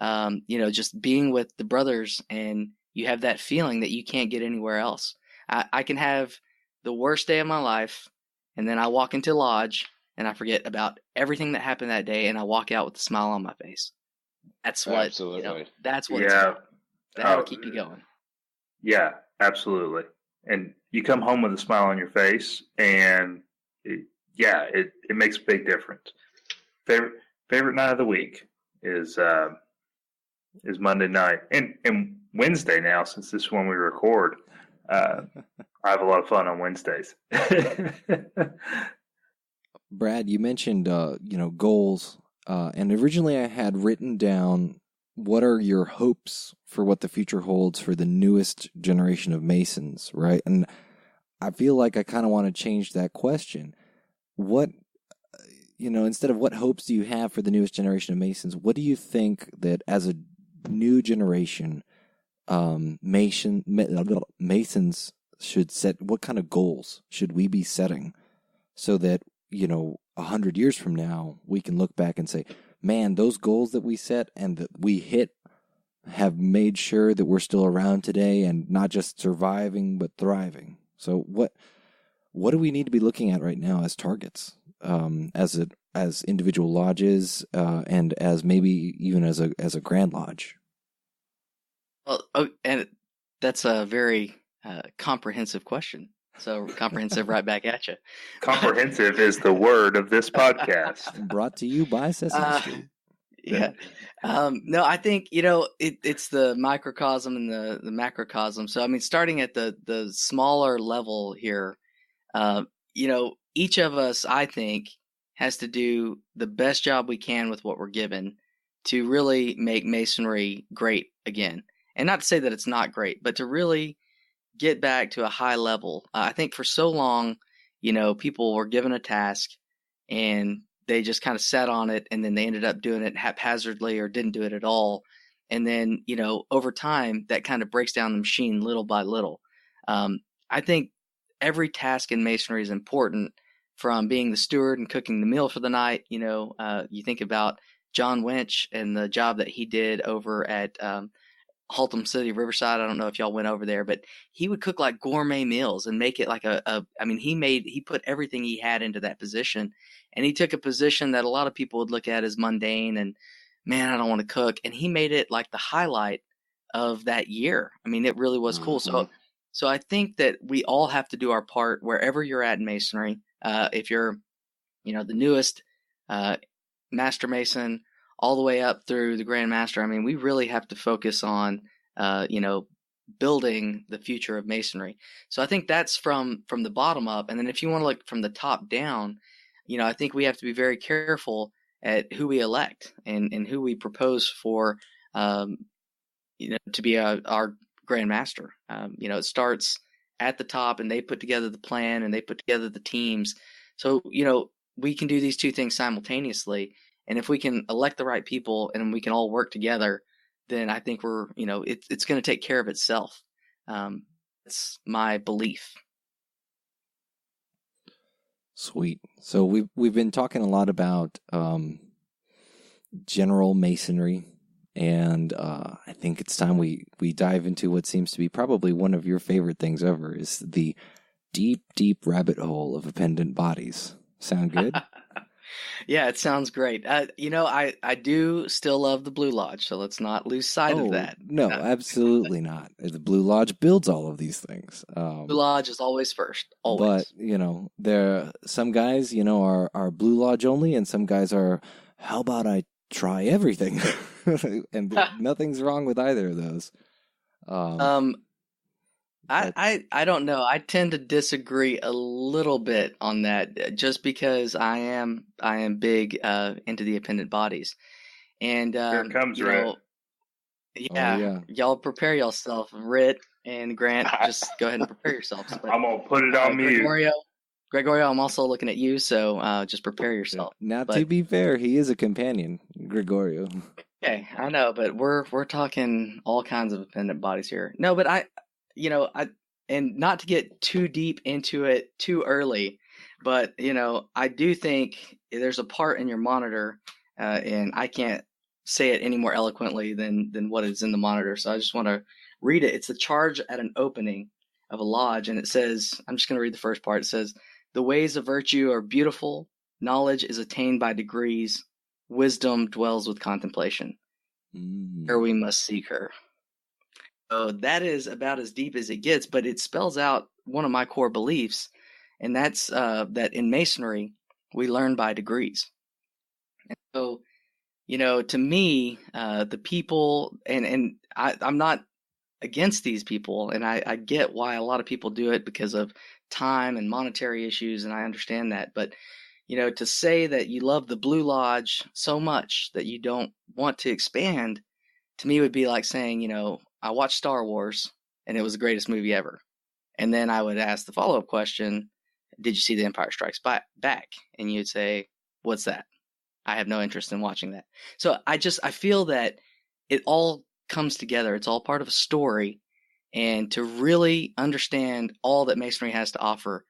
[SPEAKER 4] Just being with the brothers, and you have that feeling that you can't get anywhere else. I can have the worst day of my life, and then I walk into lodge and I forget about everything that happened that day, and I walk out with a smile on my face. That's what,
[SPEAKER 5] absolutely.
[SPEAKER 4] That's what it's about. That'll keep you going.
[SPEAKER 2] Yeah, absolutely. And you come home with a smile on your face, and it makes a big difference. Favorite night of the week is Monday night and Wednesday now, since this is when we record. I have a lot of fun on Wednesdays.
[SPEAKER 3] Brad, you mentioned goals, and originally I had written down, what are your hopes for what the future holds for the newest generation of Masons, right? And I feel like I kind of want to change that question. What, instead of what hopes do you have for the newest generation of Masons, what do you think that as a new generation, Masons should set? What kind of goals should we be setting so that, 100 years from now, we can look back and say, man, those goals that we set and that we hit have made sure that we're still around today and not just surviving, but thriving. So what do we need to be looking at right now as targets, as individual lodges, and as maybe even as a Grand Lodge?
[SPEAKER 4] Well, and that's a very comprehensive question. So comprehensive right back at you.
[SPEAKER 2] Comprehensive is the word of this podcast.
[SPEAKER 3] Brought to you by Sesame Street.
[SPEAKER 4] Yeah. No, I think, it's the microcosm and the macrocosm. So, I mean, starting at the smaller level here, each of us, I think, has to do the best job we can with what we're given to really make Masonry great again. And not to say that it's not great, but to really get back to a high level. I think for so long, people were given a task and they just kind of sat on it, and then they ended up doing it haphazardly or didn't do it at all. And then, over time, that kind of breaks down the machine little by little. I think every task in Masonry is important, from being the steward and cooking the meal for the night. You think about John Winch and the job that he did over at Haltom City, Riverside. I don't know if y'all went over there, but he would cook like gourmet meals and make it like he put everything he had into that position. And he took a position that a lot of people would look at as mundane and, man, I don't want to cook. And he made it like the highlight of that year. I mean, it really was cool. So I think that we all have to do our part wherever you're at in Masonry. If you're, the newest Master Mason, all the way up through the Grand Master, I mean, we really have to focus on, building the future of Masonry. So I think that's from the bottom up. And then if you want to look from the top down, I think we have to be very careful at who we elect and who we propose for, to be our Grand Master. It starts at the top, and they put together the plan and they put together the teams. So, we can do these two things simultaneously. And if we can elect the right people and we can all work together, then I think we're, it's going to take care of itself. It's my belief.
[SPEAKER 3] Sweet. So we've been talking a lot about general Masonry, and I think it's time we dive into what seems to be probably one of your favorite things ever, is the deep rabbit hole of appendant bodies. Sound good?
[SPEAKER 4] Yeah, it sounds great. I do still love the Blue Lodge, so let's not lose sight of that.
[SPEAKER 3] No, absolutely not. The Blue Lodge builds all of these things.
[SPEAKER 4] Blue Lodge is always first, always.
[SPEAKER 3] But, there some guys, are Blue Lodge only, and some guys are, how about I try everything? And nothing's wrong with either of those.
[SPEAKER 4] I don't know. I tend to disagree a little bit on that, just because I am big into the appendant bodies, and
[SPEAKER 2] here comes Rhit.
[SPEAKER 4] Yeah, y'all prepare yourself, Rhit and Grant. Just go ahead and prepare yourselves. But,
[SPEAKER 2] I'm gonna put it on mute.
[SPEAKER 4] Gregorio, I'm also looking at you, so just prepare yourself.
[SPEAKER 3] Now, to be fair, he is a companion, Gregorio.
[SPEAKER 4] Okay, I know, but we're talking all kinds of appendant bodies here. No, but and not to get too deep into it too early, but, I do think there's a part in your monitor, and I can't say it any more eloquently than what is in the monitor. So I just want to read it. It's the charge at an opening of a lodge. And it says, I'm just going to read the first part. It says, "The ways of virtue are beautiful. Knowledge is attained by degrees. Wisdom dwells with contemplation. Here we must seek her." So that is about as deep as it gets, but it spells out one of my core beliefs, and that's that in Masonry, we learn by degrees. And so, to me, the people, and I'm not against these people, and I get why a lot of people do it because of time and monetary issues, and I understand that. But, to say that you love the Blue Lodge so much that you don't want to expand, to me would be like saying, I watched Star Wars and it was the greatest movie ever. And then I would ask the follow-up question, did you see The Empire Strikes Back? And you'd say, what's that? I have no interest in watching that. So I feel that it all comes together. It's all part of a story. And to really understand all that Masonry has to offer,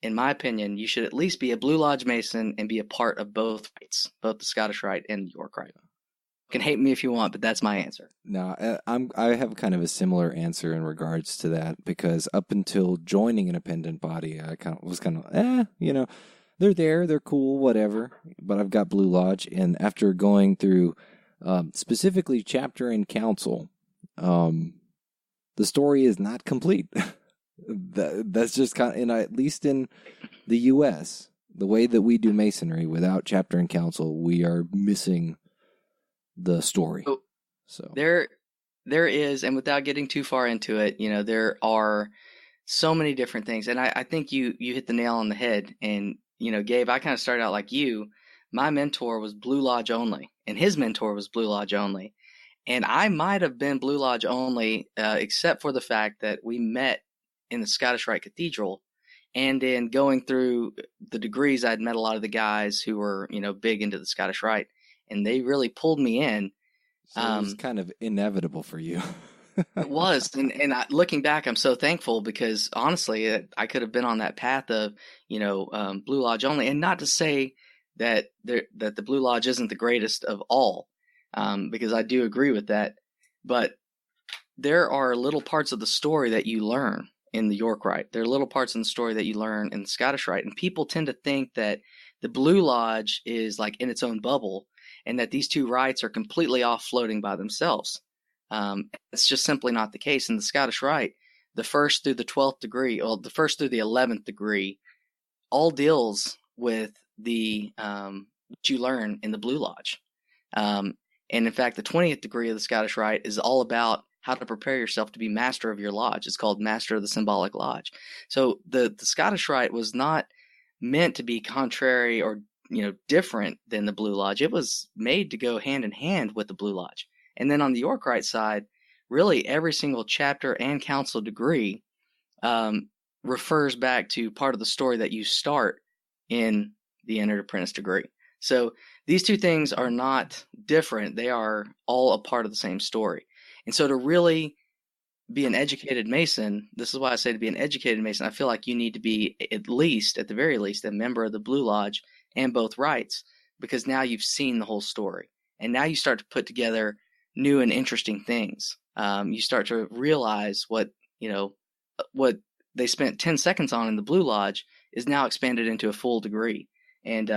[SPEAKER 4] in my opinion, you should at least be a Blue Lodge Mason and be a part of both rites, both the Scottish Rite and the York Rite. You can hate me if you want, but that's my answer.
[SPEAKER 3] No, I have kind of a similar answer in regards to that, because up until joining an appendant body, I was they're there, they're cool, whatever. But I've got Blue Lodge, and after going through specifically chapter and council, the story is not complete. That's just kind of, at least in the U.S., the way that we do Masonry without chapter and council, we are missing the story. So
[SPEAKER 4] there is, and without getting too far into it, there are so many different things, and I think you hit the nail on the head. And Gabe, I kind of started out like you. My mentor was Blue Lodge only, and his mentor was Blue Lodge only, and I might have been Blue Lodge only, except for the fact that we met in the Scottish Rite Cathedral, and in going through the degrees, I'd met a lot of the guys who were big into the Scottish Rite, and they really pulled me in.
[SPEAKER 3] So it was kind of inevitable for you.
[SPEAKER 4] It was, and looking back, I'm so thankful, because honestly, I could have been on that path of Blue Lodge only, and not to say that the Blue Lodge isn't the greatest of all, because I do agree with that, but there are little parts of the story that you learn in the York Rite. There are little parts in the story that you learn in the Scottish Rite, and people tend to think that the Blue Lodge is like in its own bubble, and that these two rites are completely off floating by themselves. It's just simply not the case. In the Scottish Rite, the 1st through the 12th degree, or the 1st through the 11th degree, all deals with the what you learn in the Blue Lodge. And in fact, the 20th degree of the Scottish Rite is all about how to prepare yourself to be master of your lodge. It's called Master of the Symbolic Lodge. So the Scottish Rite was not meant to be contrary or different than the Blue Lodge. It was made to go hand in hand with the Blue Lodge. And then on the York Rite side, really every single chapter and council degree refers back to part of the story that you start in the entered apprentice degree. So these two things are not different. They are all a part of the same story. And so to really be an educated Mason, this is why I say to be an educated Mason, I feel like you need to be at the very least, a member of the Blue Lodge and both rites, because now you've seen the whole story, and now you start to put together new and interesting things. You start to realize what they spent 10 seconds on in the Blue Lodge is now expanded into a full degree. And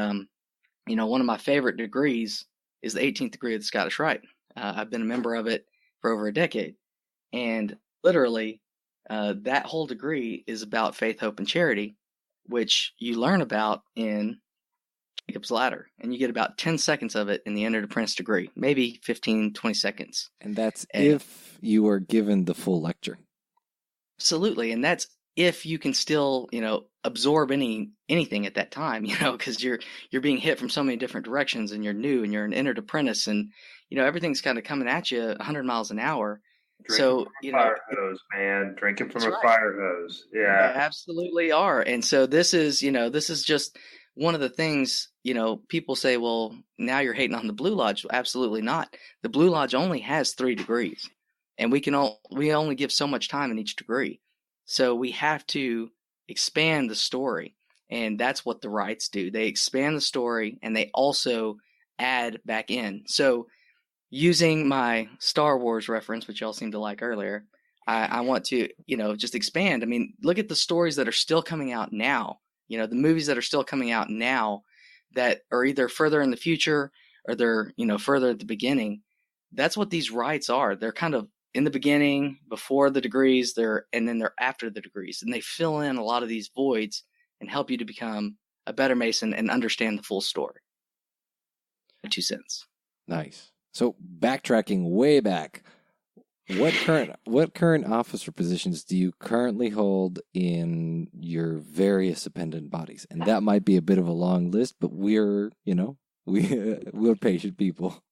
[SPEAKER 4] one of my favorite degrees is the 18th degree of the Scottish Rite. I've been a member of it for over a decade, and literally that whole degree is about faith, hope, and charity, which you learn about in Jacob's Ladder, and you get about 10 seconds of it in the entered apprentice degree, maybe 15, 20 seconds.
[SPEAKER 3] And that's if you are given the full lecture.
[SPEAKER 4] Absolutely. And that's if you can still, absorb anything at that time, because you're being hit from so many different directions, and you're new, and you're an entered apprentice, and, everything's kind of coming at you 100 miles an hour.
[SPEAKER 2] Drinking from a fire hose, man. Drinking from a fire hose. Yeah.
[SPEAKER 4] They absolutely are. And so this is just one of the things, people say, well, now you're hating on the Blue Lodge. Absolutely not. The Blue Lodge only has 3 degrees, and we only give so much time in each degree. So we have to expand the story, and that's what the rites do. They expand the story, and they also add back in. So using my Star Wars reference, which y'all seemed to like earlier, I want to, just expand. I mean, look at the stories that are still coming out now. The movies that are still coming out now that are either further in the future or they're, further at the beginning. That's what these rites are. They're kind of in the beginning, before the degrees, and then they're after the degrees. And they fill in a lot of these voids and help you to become a better Mason and understand the full story. 2 cents.
[SPEAKER 3] Nice. So backtracking way back, what current officer positions do you currently hold in your various appendant bodies? And that might be a bit of a long list, but we're patient people.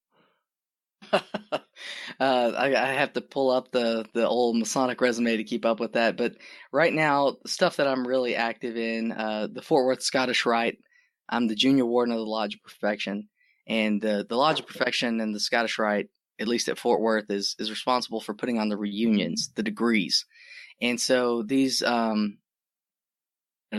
[SPEAKER 4] I have to pull up the old Masonic resume to keep up with that. But right now, stuff that I'm really active in, the Fort Worth Scottish Rite, I'm the junior warden of the Lodge of Perfection. And the Lodge of Perfection and the Scottish Rite, at least at Fort Worth, is responsible for putting on the reunions, the degrees. And so these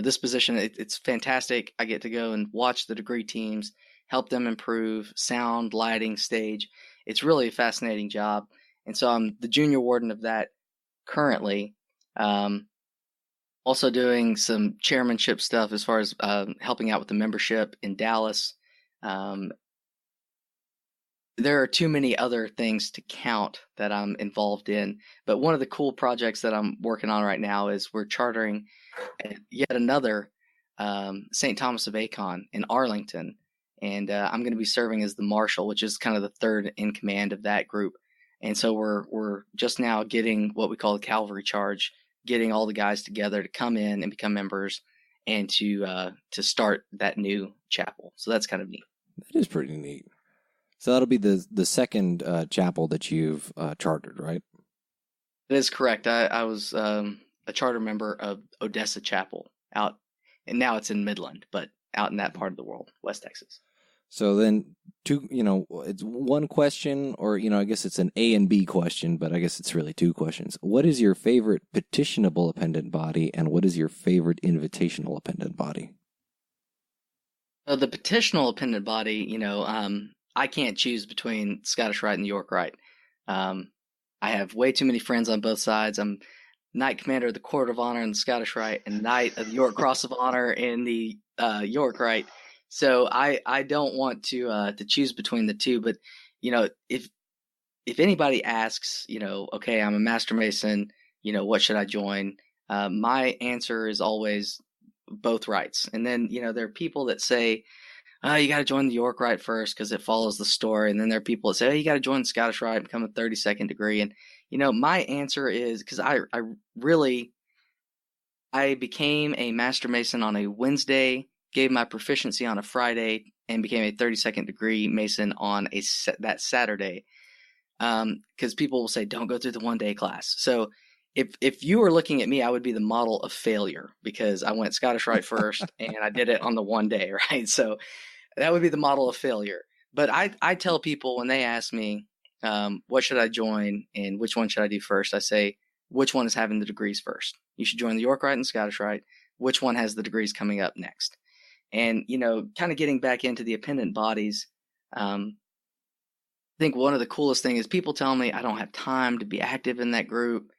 [SPEAKER 4] this position, it's fantastic. I get to go and watch the degree teams, help them improve sound, lighting, stage. It's really a fascinating job. And so I'm the junior warden of that currently. Also doing some chairmanship stuff as far as helping out with the membership in Dallas. There are too many other things to count that I'm involved in. But one of the cool projects that I'm working on right now is we're chartering yet another St. Thomas of Acon in Arlington. And I'm going to be serving as the marshal, which is kind of the third in command of that group. And so we're just now getting what we call the cavalry charge, getting all the guys together to come in and become members and to start that new chapel. So that's kind of neat.
[SPEAKER 3] That is pretty neat. So that'll be the second chapel that you've chartered, right?
[SPEAKER 4] That is correct. I was a charter member of Odessa Chapel out, and now it's in Midland, but out in that part of the world, West Texas.
[SPEAKER 3] So then, it's one question, or, I guess it's an A and B question, but I guess it's really two questions. What is your favorite petitionable appendant body, and what is your favorite invitational appendant body?
[SPEAKER 4] The petitional appendant body, I can't choose between Scottish Rite and the York Rite. I have way too many friends on both sides. I'm Knight Commander of the Court of Honor in the Scottish Rite and Knight of the York Cross of Honor in the York Rite. So I don't want to choose between the two. But if anybody asks, okay, I'm a Master Mason, what should I join? My answer is always both rites. And then there are people that say, you got to join the York Rite first because it follows the story. And then there are people that say, oh, you got to join the Scottish Rite and become a 32nd degree. And, my answer is because I became a Master Mason on a Wednesday, gave my proficiency on a Friday, and became a 32nd degree Mason on that Saturday. Because people will say, don't go through the one-day class. So if you were looking at me, I would be the model of failure because I went Scottish Rite first and I did it on the one day, right? So that would be the model of failure. But I tell people when they ask me, what should I join and which one should I do first? I say, which one is having the degrees first? You should join the York Rite and Scottish Rite. Which one has the degrees coming up next? And, kind of getting back into the appendant bodies, I think one of the coolest things is people tell me I don't have time to be active in that group.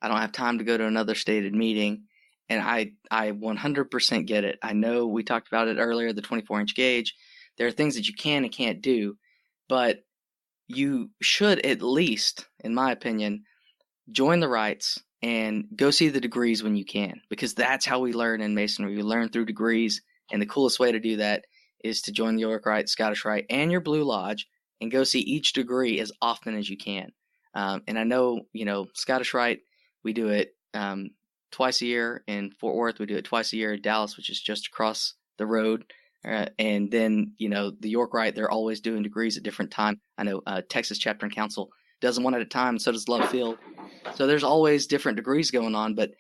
[SPEAKER 4] I don't have time to go to another stated meeting. And I 100% get it. I know we talked about it earlier, the 24-inch gauge. There are things that you can and can't do, but you should at least, in my opinion, join the rites and go see the degrees when you can, because that's how we learn in Masonry. We learn through degrees, and the coolest way to do that is to join the York Rite, Scottish Rite, and your Blue Lodge and go see each degree as often as you can. And I know, Scottish Rite, we do it twice a year. In Fort Worth, we do it twice a year. In Dallas, which is just across the road. And then, the York Rite, they're always doing degrees at different time. I know Texas Chapter and Council does them one at a time, and so does Love Field. So there's always different degrees going on, but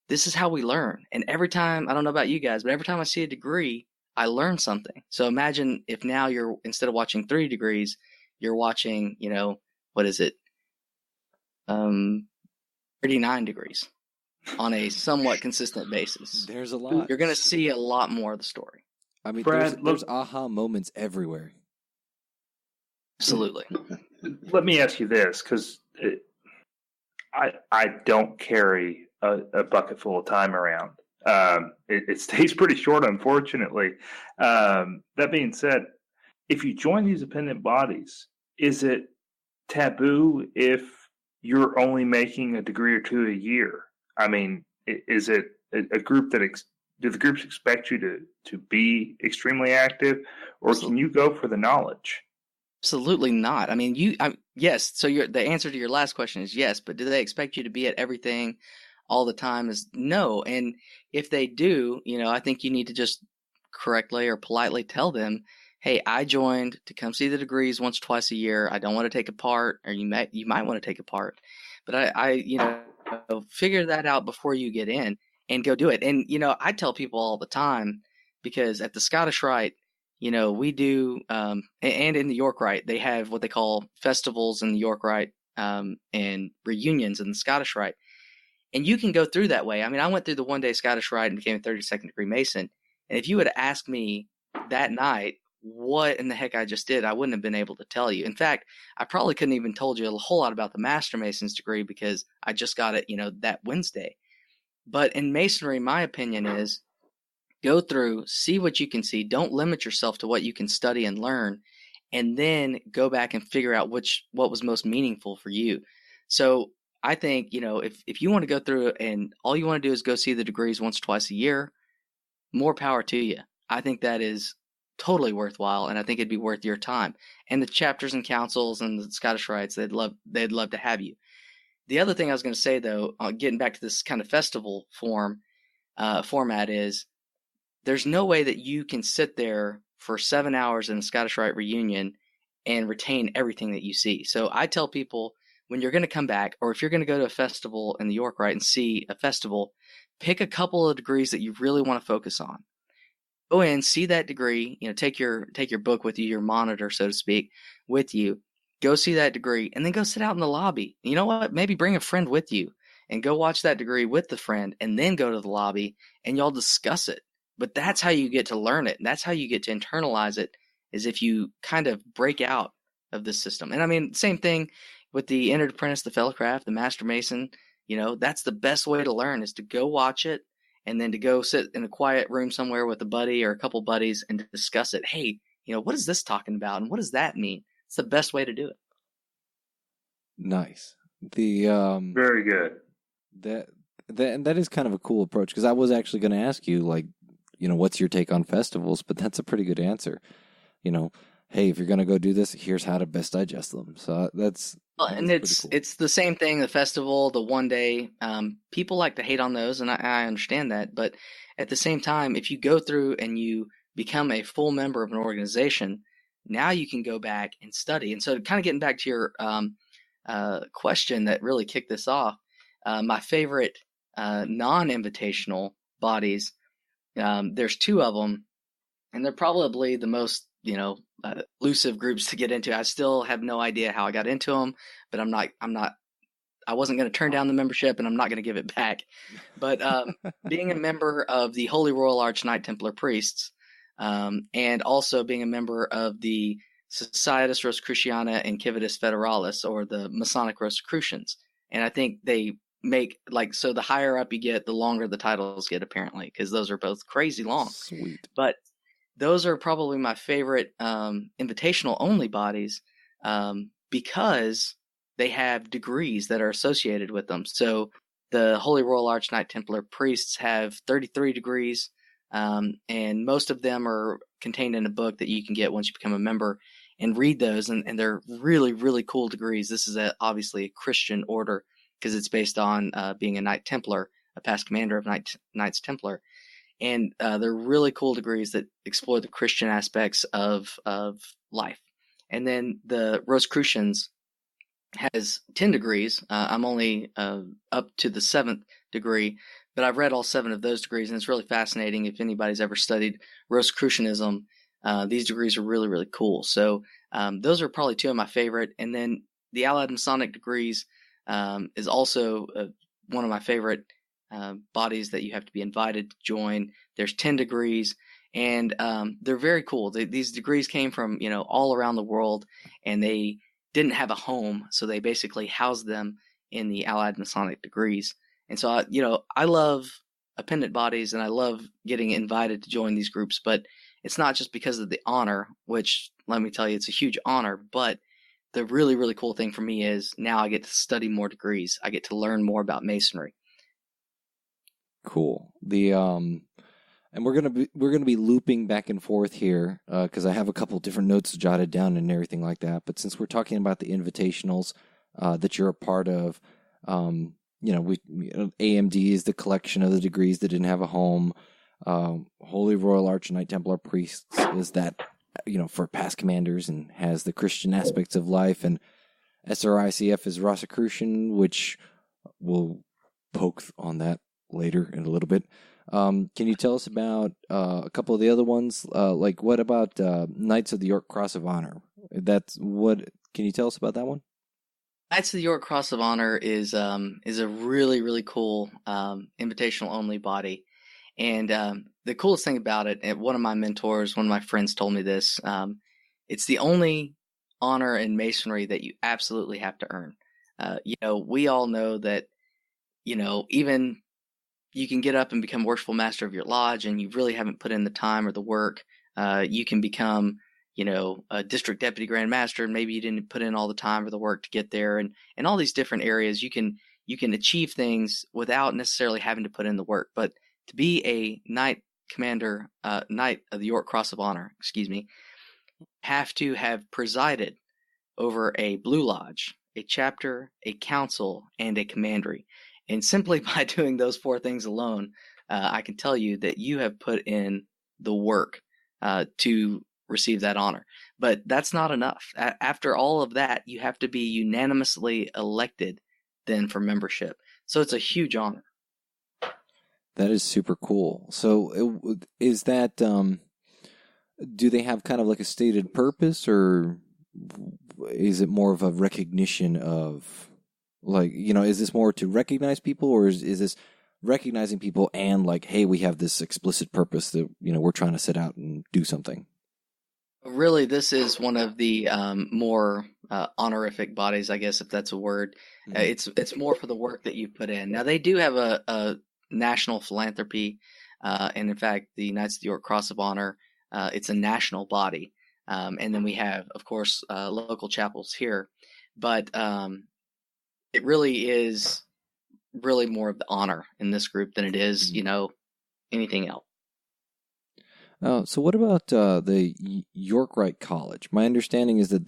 [SPEAKER 4] this is how we learn. And every time, I don't know about you guys, but every time I see a degree, I learn something. So imagine if now you're, instead of watching 3 degrees, you're watching, what is it? 39 degrees on a somewhat consistent basis.
[SPEAKER 3] There's a lot.
[SPEAKER 4] You're going to see a lot more of the story.
[SPEAKER 3] I mean,
[SPEAKER 2] Brad,
[SPEAKER 3] there's aha moments everywhere.
[SPEAKER 4] Absolutely.
[SPEAKER 2] Let me ask you this, because I don't carry a bucket full of time around. It stays pretty short, unfortunately. That being said, if you join these appendant bodies, is it taboo if you're only making a degree or 2 a year? I mean, is it a group that do the groups expect you to be extremely active, or can you go for the knowledge?
[SPEAKER 4] Absolutely not. I mean, yes. So the answer to your last question is yes, but do they expect you to be at everything all the time? Is no. And if they do, I think you need to just correctly or politely tell them, hey, I joined to come see the degrees once, twice a year. I don't want to take a part, or you might want to take a part, but I figure that out before you get in and go do it. And, I tell people all the time, because at the Scottish Rite, we do, and in the York Rite, they have what they call festivals in the York Rite, and reunions in the Scottish Rite. And you can go through that way. I mean, I went through the 1-day Scottish Rite and became a 32nd degree Mason. And if you would have asked me that night what in the heck I just did, I wouldn't have been able to tell you. In fact, I probably couldn't even told you a whole lot about the Master Mason's degree because I just got it, that Wednesday. But in Masonry, my opinion is go through, see what you can see. Don't limit yourself to what you can study and learn, and then go back and figure out what was most meaningful for you. So I think, if you want to go through and all you want to do is go see the degrees once or twice a year, more power to you. I think that is totally worthwhile, and I think it'd be worth your time. And the chapters and councils and the Scottish Rites, they'd love to have you. The other thing I was going to say, though, getting back to this kind of festival format is there's no way that you can sit there for 7 hours in a Scottish Rite reunion and retain everything that you see. So I tell people when you're going to come back, or if you're going to go to a festival in the York Rite and see a festival, pick a couple of degrees that you really want to focus on. Go in, see that degree, take your book with you, your monitor, so to speak, with you. Go see that degree, and then go sit out in the lobby. You know what? Maybe bring a friend with you and go watch that degree with the friend, and then go to the lobby and y'all discuss it. But that's how you get to learn it. And that's how you get to internalize it, is if you kind of break out of the system. And I mean, same thing with the Entered Apprentice, the Fellowcraft, the Master Mason. That's the best way to learn, is to go watch it and then to go sit in a quiet room somewhere with a buddy or a couple buddies and to discuss it. Hey, what is this talking about? And what does that mean? It's the best way to do it.
[SPEAKER 3] Nice.
[SPEAKER 2] Very good.
[SPEAKER 3] That is kind of a cool approach, because I was actually going to ask you, what's your take on festivals? But that's a pretty good answer. Hey, if you're going to go do this, here's how to best digest them. So that's
[SPEAKER 4] and it's the same thing. The festival, the 1 day, people like to hate on those, and I understand that. But at the same time, if you go through and you become a full member of an organization, now you can go back and study. And so, kind of getting back to your question that really kicked this off, my favorite non-invitational bodies, there's 2 of them, and they're probably the most elusive groups to get into. I still have no idea how I got into them, but I wasn't going to turn down the membership, and I'm not going to give it back. But being a member of the Holy Royal Arch Knight Templar Priests, and also being a member of the Societas Rosicruciana and Civitas Federalis, or the Masonic Rosicrucians. And I think they make, so the higher up you get, the longer the titles get, apparently, because those are both crazy long.
[SPEAKER 3] Sweet.
[SPEAKER 4] But those are probably my favorite invitational only bodies, because they have degrees that are associated with them. So the Holy Royal Arch Knight Templar Priests have 33 degrees, and most of them are contained in a book that you can get once you become a member, and read those. And they're really, really cool degrees. This is obviously a Christian order, because it's based on being a Knight Templar, a past commander of Knights Templar. And they're really cool degrees that explore the Christian aspects of life. And then the Rosicrucians has 10 degrees. I'm only up to the 7th degree, but I've read all 7 of those degrees, and it's really fascinating. If anybody's ever studied Rosicrucianism, these degrees are really, really cool. So those are probably 2 of my favorite. And then the Allied Masonic degrees is also one of my favorite bodies that you have to be invited to join. There's 10 degrees, and they're very cool. These degrees came from all around the world, and they didn't have a home, so they basically housed them in the Allied Masonic degrees. And so I love appendant bodies, and I love getting invited to join these groups. But it's not just because of the honor, which, let me tell you, it's a huge honor. But the really, really cool thing for me is now I get to study more degrees. I get to learn more about Masonry.
[SPEAKER 3] Cool. And we're gonna be looping back and forth here, because I have a couple different notes jotted down and everything like that. But since we're talking about the invitationals that you're a part of, AMD is the collection of the degrees that didn't have a home. Holy Royal Arch Knight Templar Priests is that, for past commanders and has the Christian aspects of life. And SRICF is Rosicrucian, which we'll poke on that later in a little bit. Can you tell us about a couple of the other ones? What about Knights of the York Cross of Honor? Can you tell us about that one?
[SPEAKER 4] Knights of the York Cross of Honor is a really, really cool invitational only body. And the coolest thing about it, and one of my mentors, one of my friends told me this, it's the only honor in Masonry that you absolutely have to earn. We all know that, even you can get up and become worshipful master of your lodge and you really haven't put in the time or the work. You can become, a district deputy grand master, and maybe you didn't put in all the time or the work to get there. And all these different areas, you can achieve things without necessarily having to put in the work. But to be a knight commander, knight of the York Cross of Honor, have to have presided over a Blue Lodge, a chapter, a council, and a commandery. And simply by doing those 4 things alone, I can tell you that you have put in the work to receive that honor. But that's not enough. After all of that, you have to be unanimously elected then for membership. So it's a huge honor.
[SPEAKER 3] That is super cool. So is that, do they have kind of like a stated purpose, or is it more of a recognition of, like, is this more to recognize people, or is this recognizing people and like, hey, we have this explicit purpose that, we're trying to set out and do something?
[SPEAKER 4] Really, this is one of the more honorific bodies, I guess, if that's a word. Mm-hmm. It's more for the work that you've put in. Now, they do have a national philanthropy, and in fact, the Knights of the York Cross of Honor, it's a national body. And then we have, of course, local chapels here. But it really is really more of the honor in this group than it is, anything else.
[SPEAKER 3] So what about the York Rite College? My understanding is that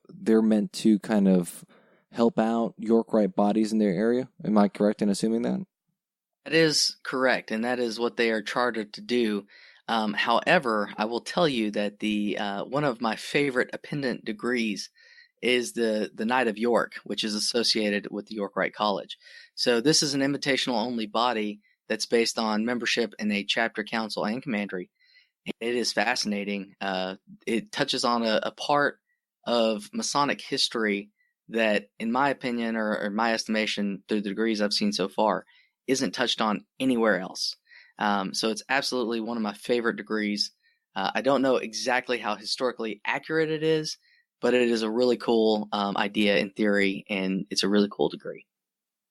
[SPEAKER 3] they're meant to kind of help out York Rite bodies in their area. Am I correct in assuming that?
[SPEAKER 4] That is correct, and that is what they are chartered to do. However, I will tell you that the one of my favorite appendant degrees is the Knight of York, which is associated with the York Rite College. So this is an invitational only body that's based on membership in a chapter, council, and commandery. It is fascinating. It touches on a part of Masonic history that, in my opinion, or my estimation, through the degrees I've seen so far, isn't touched on anywhere else. So it's absolutely one of my favorite degrees. I don't know exactly how historically accurate it is, but it is a really cool idea in theory, and it's a really cool degree.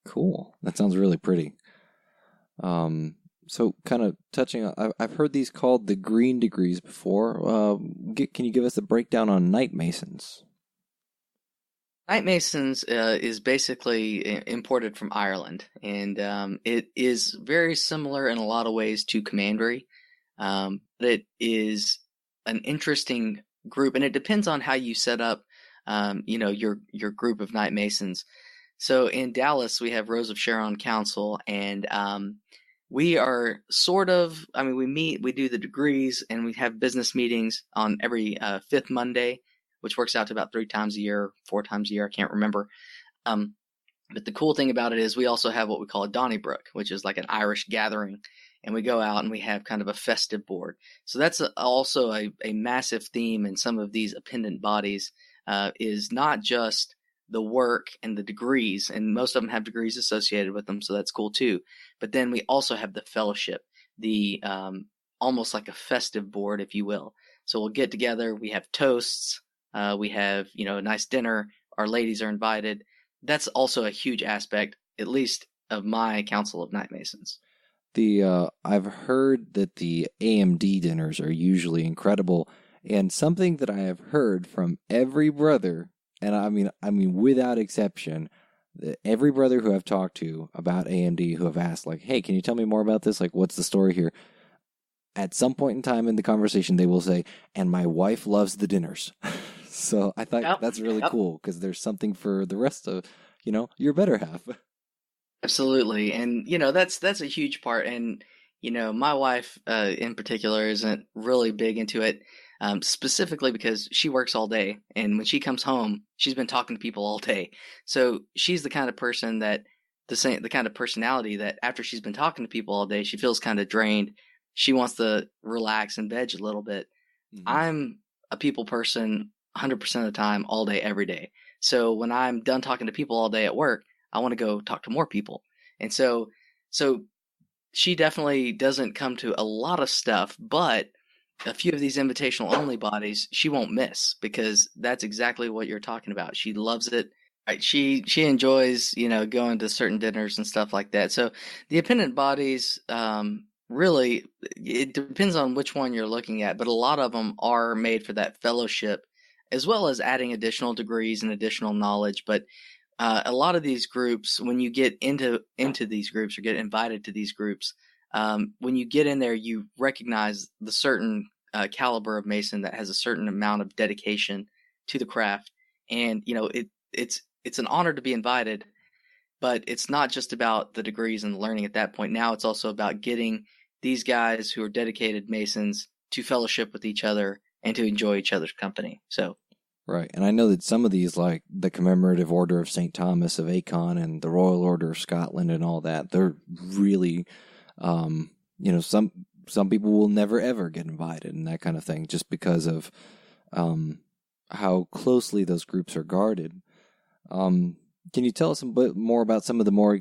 [SPEAKER 3] Cool. That sounds really pretty. So kind of touching on, I've heard these called the green degrees before. Can you give us a breakdown on Knight Masons?
[SPEAKER 4] Knight Masons is basically imported from Ireland, and it is very similar in a lot of ways to commandery. But it is an interesting group, and it depends on how you set up, your group of Knight Masons. So in Dallas, we have Rose of Sharon Council, and we are sort of, we meet, we do the degrees, and we have business meetings on every 5th Monday, which works out to about 3 times a year, 4 times a year, I can't remember. But the cool thing about it is we also have what we call a Donnybrook, which is like an Irish gathering, and we go out and we have kind of a festive board. So that's also a massive theme in some of these appendant bodies, is not just the work and the degrees, and most of them have degrees associated with them, so that's cool too. But then we also have the fellowship, the almost like a festive board, if you will. So we'll get together, we have toasts, we have, a nice dinner, our ladies are invited. That's also a huge aspect, at least of my Council of Knight Masons.
[SPEAKER 3] I've heard that the AMD dinners are usually incredible, and something that I have heard from every brother, and I mean without exception, every brother who I've talked to about AMD who have asked, like, hey, can you tell me more about this? Like, what's the story here? At some point in time in the conversation, they will say, and my wife loves the dinners. So I thought that's really cool, because there's something for the rest of, your better half.
[SPEAKER 4] Absolutely. And, that's a huge part. And, my wife in particular isn't really big into it, specifically because she works all day. And when she comes home, she's been talking to people all day. So she's the kind of person that the kind of personality that after she's been talking to people all day, she feels kind of drained. She wants to relax and veg a little bit. Mm-hmm. I'm a people person 100% of the time, all day, every day. So when I'm done talking to people all day at work, I want to go talk to more people. And so she definitely doesn't come to a lot of stuff, but a few of these invitational only bodies she won't miss, because that's exactly what you're talking about. She loves it. Right? She enjoys, going to certain dinners and stuff like that. So the appendant bodies, really, it depends on which one you're looking at, but a lot of them are made for that fellowship, as well as adding additional degrees and additional knowledge. But a lot of these groups, when you get into these groups or get invited to these groups, when you get in there, you recognize the certain caliber of Mason that has a certain amount of dedication to the craft, and it's an honor to be invited. But it's not just about the degrees and the learning at that point. Now it's also about getting these guys who are dedicated Masons to fellowship with each other and to enjoy each other's company. So.
[SPEAKER 3] Right, and I know that some of these, like the Commemorative Order of St. Thomas of Acon and the Royal Order of Scotland and all that, they're really, some people will never ever get invited and that kind of thing, just because of how closely those groups are guarded. Can you tell us a bit more about some of the more,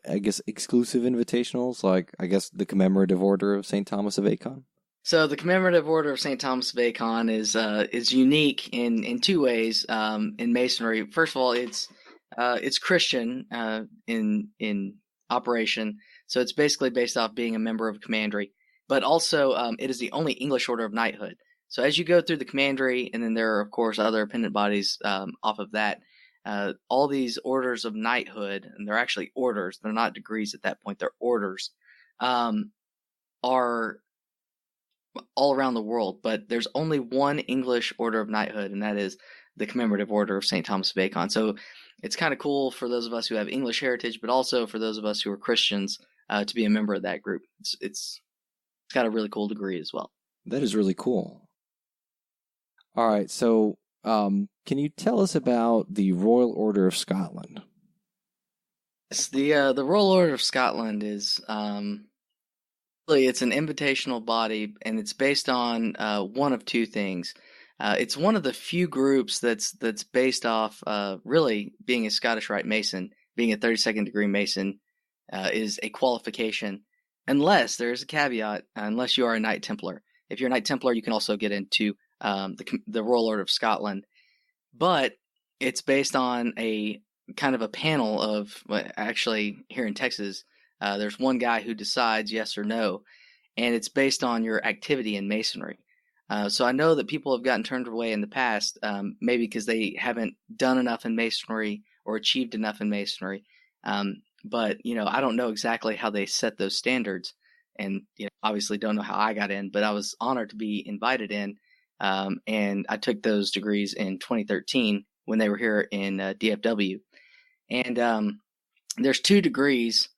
[SPEAKER 3] exclusive invitationals, like, the Commemorative Order of St. Thomas of Acon?
[SPEAKER 4] So the Commemorative Order of St. Thomas of Acon is unique in two ways in Masonry. First of all, it's Christian in operation, so it's basically based off being a member of a commandery. But also, it is the only English order of knighthood. So as you go through the commandery, and then there are of course other appendant bodies off of that, all these orders of knighthood, and they're actually orders; they're not degrees at that point; they're orders, are all around the world, but there's only one English order of knighthood, and that is the Commemorative Order of St. Thomas of Acon. So it's kind of cool for those of us who have English heritage, but also for those of us who are Christians to be a member of that group. It's got a really cool degree as well.
[SPEAKER 3] That is really cool. All right, so can you tell us about the Royal Order of Scotland?
[SPEAKER 4] Yes, the Royal Order of Scotland is it's an invitational body, and it's based on one of two things. It's one of the few groups that's based off really being a Scottish Rite Mason. Being a 32nd degree Mason is a qualification, unless there's a caveat, unless you are a Knight Templar. If you're a Knight Templar, you can also get into the Royal Order of Scotland. But it's based on a kind of a panel of, actually here in Texas, there's one guy who decides yes or no, and it's based on your activity in Masonry. So I know that people have gotten turned away in the past, maybe because they haven't done enough in Masonry or achieved enough in Masonry. But I don't know exactly how they set those standards, and obviously don't know how I got in. But I was honored to be invited in, and I took those degrees in 2013 when they were here in DFW. And there's 2 degrees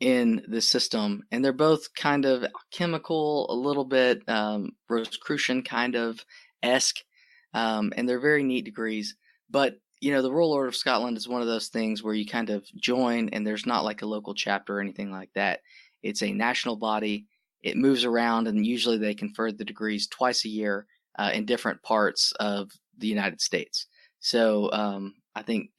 [SPEAKER 4] in the system, and they're both kind of chemical, a little bit Rosicrucian kind of esque, and they're very neat degrees. But the Royal Order of Scotland is one of those things where you kind of join, and there's not like a local chapter or anything like that. It's a national body. It moves around, and usually they confer the degrees twice a year in different parts of the United States. So I think,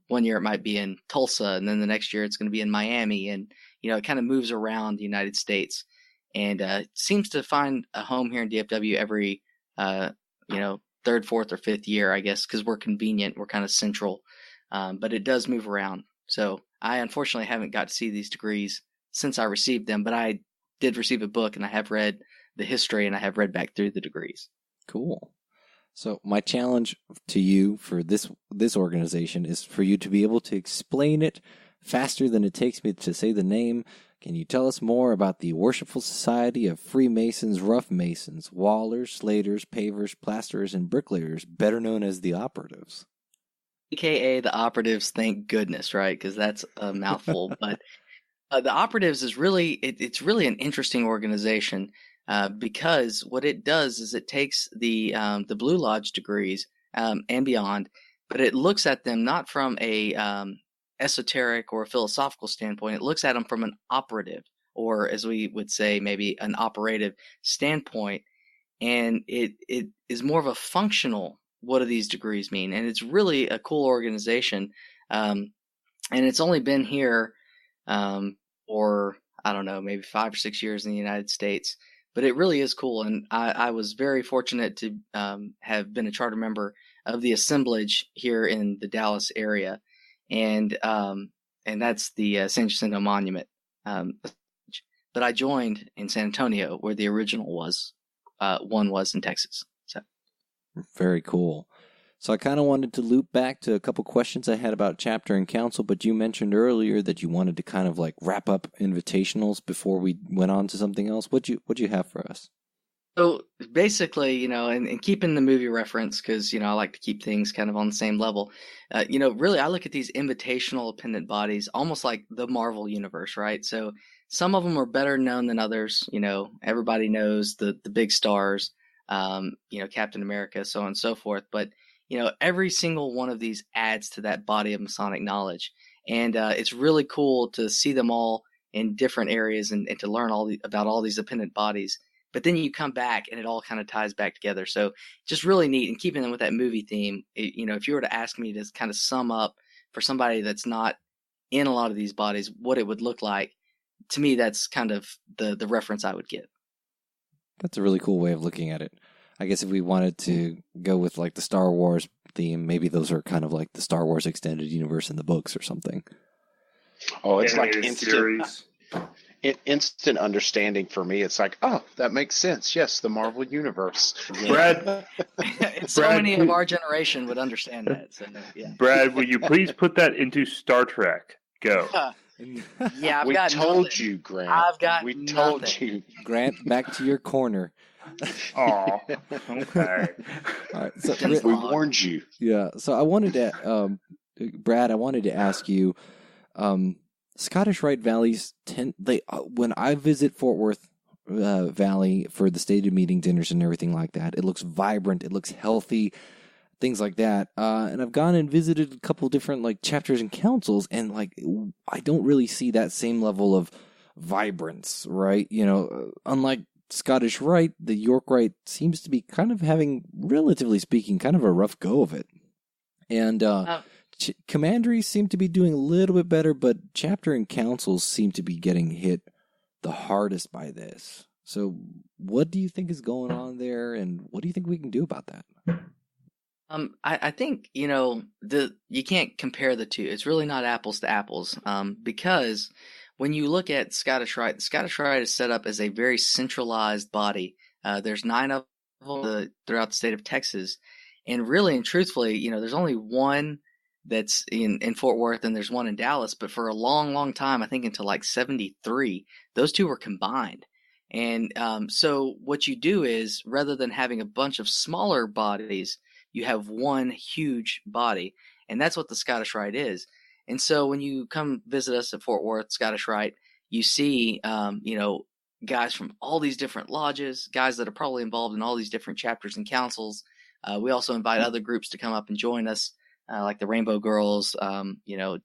[SPEAKER 4] 1 year it might be in Tulsa, and then the next year it's going to be in Miami. And, it kind of moves around the United States, and seems to find a home here in DFW every, 3rd, 4th, or 5th year, I guess, because we're convenient. We're kind of central, but it does move around. So I unfortunately haven't got to see these degrees since I received them, but I did receive a book, and I have read the history, and I have read back through the degrees.
[SPEAKER 3] Cool. So my challenge to you for this organization is for you to be able to explain it faster than it takes me to say the name. Can you tell us more about the Worshipful Society of Freemasons, Rough Masons, Wallers, Slaters, Pavers, Plasterers, and Bricklayers, better known as the Operatives?
[SPEAKER 4] AKA the Operatives, thank goodness, right? Because that's a mouthful. But the Operatives is really, it's really an interesting organization. Because what it does is it takes the Blue Lodge degrees and beyond, but it looks at them not from a esoteric or a philosophical standpoint. It looks at them from an operative, or as we would say, maybe an operative standpoint, and it is more of a functional what do these degrees mean? And it's really a cool organization. And it's only been here for, I don't know, maybe 5 or 6 years in the United States. But it really is cool. And I was very fortunate to have been a charter member of the assemblage here in the Dallas area. And that's the San Jacinto Monument. But I joined in San Antonio, where the original one was in Texas. So
[SPEAKER 3] very cool. So I kind of wanted to loop back to a couple questions I had about chapter and council, but you mentioned earlier that you wanted to kind of like wrap up invitationals before we went on to something else. What'd you have for us?
[SPEAKER 4] So basically, and keeping the movie reference, because, I like to keep things kind of on the same level. Really, I look at these invitational appendant bodies almost like the Marvel universe, right? So some of them are better known than others. Everybody knows the big stars, Captain America, so on and so forth. But every single one of these adds to that body of Masonic knowledge. And it's really cool to see them all in different areas and to learn about all these appendant bodies. But then you come back and it all kind of ties back together. So just really neat. And keeping them with that movie theme, if you were to ask me to kind of sum up for somebody that's not in a lot of these bodies, what it would look like, to me, that's kind of the reference I would give.
[SPEAKER 3] That's a really cool way of looking at it. I guess if we wanted to go with like the Star Wars theme, maybe those are kind of like the Star Wars extended universe in the books or something.
[SPEAKER 5] Oh, it's like instant understanding for me. It's like, oh, that makes sense. Yes, the Marvel universe.
[SPEAKER 2] Brad,
[SPEAKER 4] many of our generation would understand that. So, yeah.
[SPEAKER 2] Brad, will you please put that into Star Trek? Go.
[SPEAKER 4] Yeah,
[SPEAKER 5] we told you, Grant. We told you,
[SPEAKER 3] Grant. Back to your corner.
[SPEAKER 2] Oh, okay.
[SPEAKER 3] All right, so
[SPEAKER 5] we warned you.
[SPEAKER 3] Yeah. So I wanted to, Brad. I wanted to ask you, Scottish Rite Valleys when I visit Fort Worth Valley for the stated meeting dinners and everything like that, it looks vibrant. It looks healthy. Things like that. And I've gone and visited a couple different like chapters and councils, and like I don't really see that same level of vibrance, right? Unlike Scottish Rite, the York Rite seems to be kind of having, relatively speaking, kind of a rough go of it. And commanderies seem to be doing a little bit better, but chapter and councils seem to be getting hit the hardest by this. So what do you think is going on there, and what do you think we can do about that?
[SPEAKER 4] I think, you can't compare the two. It's really not apples to apples, because when you look at Scottish Rite, the Scottish Rite is set up as a very centralized body. There's 9 of them throughout the state of Texas. And really and truthfully, there's only one that's in Fort Worth and there's one in Dallas. But for a long, long time, I think until like 73, those two were combined. And so what you do is, rather than having a bunch of smaller bodies, you have one huge body. And that's what the Scottish Rite is. And so when you come visit us at Fort Worth, Scottish Rite, you see, guys from all these different lodges, guys that are probably involved in all these different chapters and councils. We also invite other groups to come up and join us, like the Rainbow Girls,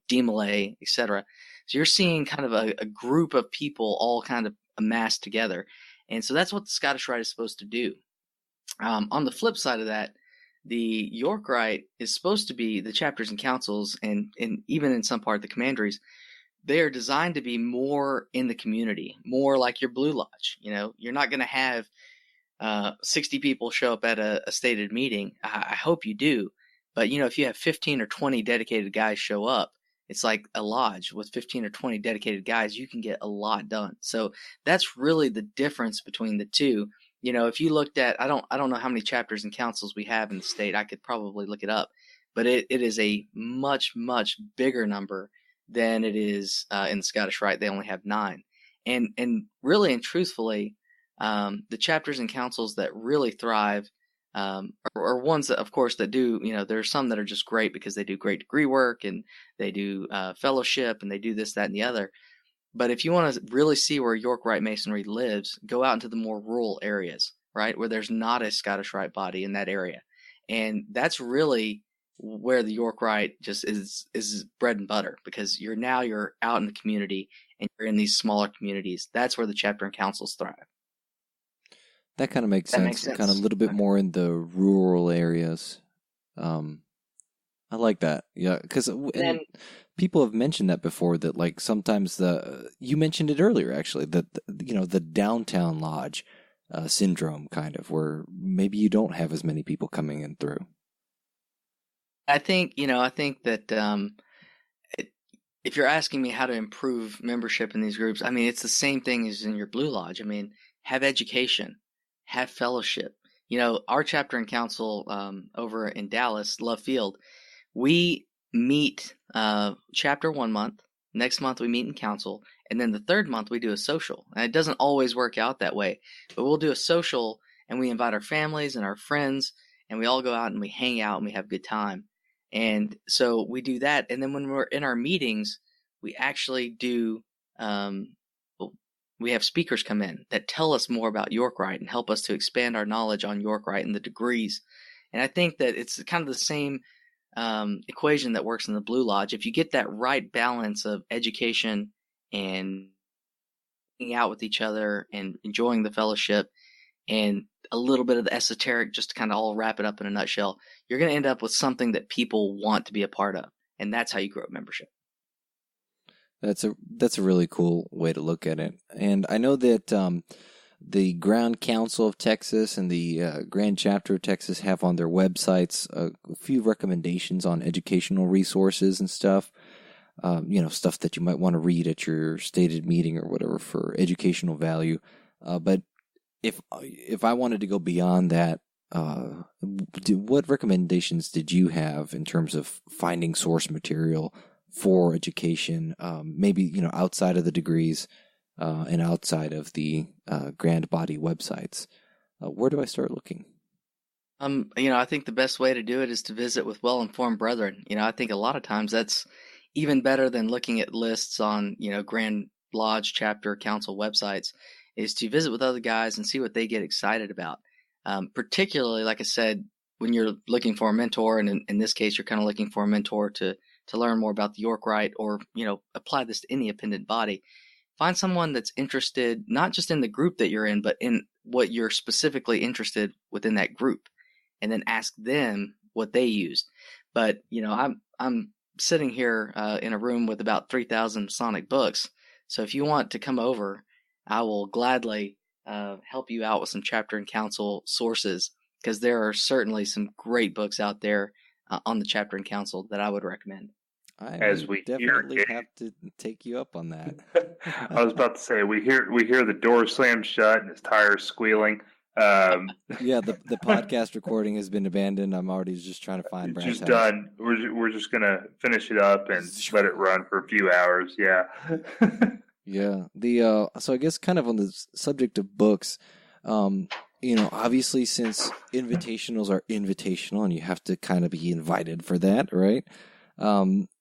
[SPEAKER 4] D-Malay, etc. So you're seeing kind of a group of people all kind of amassed together. And so that's what the Scottish Rite is supposed to do. On the flip side of that, the York Rite is supposed to be the chapters and councils, and even in some part the commanderies, they are designed to be more in the community, more like your Blue Lodge. You're not going to have 60 people show up at a stated meeting. I hope you do. But, if you have 15 or 20 dedicated guys show up, it's like a lodge with 15 or 20 dedicated guys. You can get a lot done. So that's really the difference between the two. If you looked at, I don't know how many chapters and councils we have in the state. I could probably look it up, but it is a much, much bigger number than it is in the Scottish Rite. They only have 9. And really and truthfully, the chapters and councils that really thrive are ones that, of course, that do, there are some that are just great because they do great degree work and they do fellowship and they do this, that, and the other. But if you want to really see where York Rite Masonry lives, go out into the more rural areas, right, where there's not a Scottish Rite body in that area. And that's really where the York Rite just is bread and butter, because you're out in the community and you're in these smaller communities. That's where the chapter and councils thrive.
[SPEAKER 3] That kind of makes sense. Kind of a little bit more in the rural areas. I like that. Yeah, because people have mentioned that before. That like sometimes you mentioned it earlier actually that the downtown lodge syndrome kind of where maybe you don't have as many people coming in through.
[SPEAKER 4] I think that if you're asking me how to improve membership in these groups, I mean it's the same thing as in your Blue Lodge. I mean, have education, have fellowship. Our chapter and council over in Dallas, Love Field, we meet chapter 1 month. Next month we meet in council, and then the third month we do a social. And it doesn't always work out that way, but we'll do a social and we invite our families and our friends, and we all go out and we hang out and we have a good time. And so we do that, and then when we're in our meetings, we actually do. We have speakers come in that tell us more about York Rite and help us to expand our knowledge on York Rite and the degrees. And I think that it's kind of the same equation that works in the Blue Lodge. If you get that right balance of education and hanging out with each other and enjoying the fellowship and a little bit of the esoteric, just to kind of all wrap it up in a nutshell, you're going to end up with something that people want to be a part of. And that's how you grow membership.
[SPEAKER 3] That's a really cool way to look at it. And I know that the Ground Council of Texas and the Grand Chapter of Texas have on their websites a few recommendations on educational resources and stuff. Stuff that you might want to read at your stated meeting or whatever for educational value. But if I wanted to go beyond that, what recommendations did you have in terms of finding source material for education, maybe, outside of the degrees and outside of the grand body websites? Where do I start looking?
[SPEAKER 4] I think the best way to do it is to visit with well-informed brethren. I think a lot of times that's even better than looking at lists on, Grand Lodge, Chapter, Council websites, is to visit with other guys and see what they get excited about. Particularly, like I said, when you're looking for a mentor, and in this case, you're kind of looking for a mentor to learn more about the York Rite, or apply this to any appendant body. Find someone that's interested not just in the group that you're in, but in what you're specifically interested within that group, and then ask them what they used. But I'm sitting here in a room with about 3,000 Masonic books, so if you want to come over, I will gladly help you out with some chapter and council sources, because there are certainly some great books out there on the chapter and council that I would recommend.
[SPEAKER 3] I definitely have to take you up on that.
[SPEAKER 2] I was about to say, we hear the door slam shut and his tires squealing.
[SPEAKER 3] Yeah, the podcast recording has been abandoned. I'm already just trying to find Brad's
[SPEAKER 2] just house. Done. We're just gonna finish it up and let it run for a few hours. Yeah.
[SPEAKER 3] Yeah. So I guess kind of on the subject of books, obviously since invitationals are invitational and you have to kind of be invited for that, right?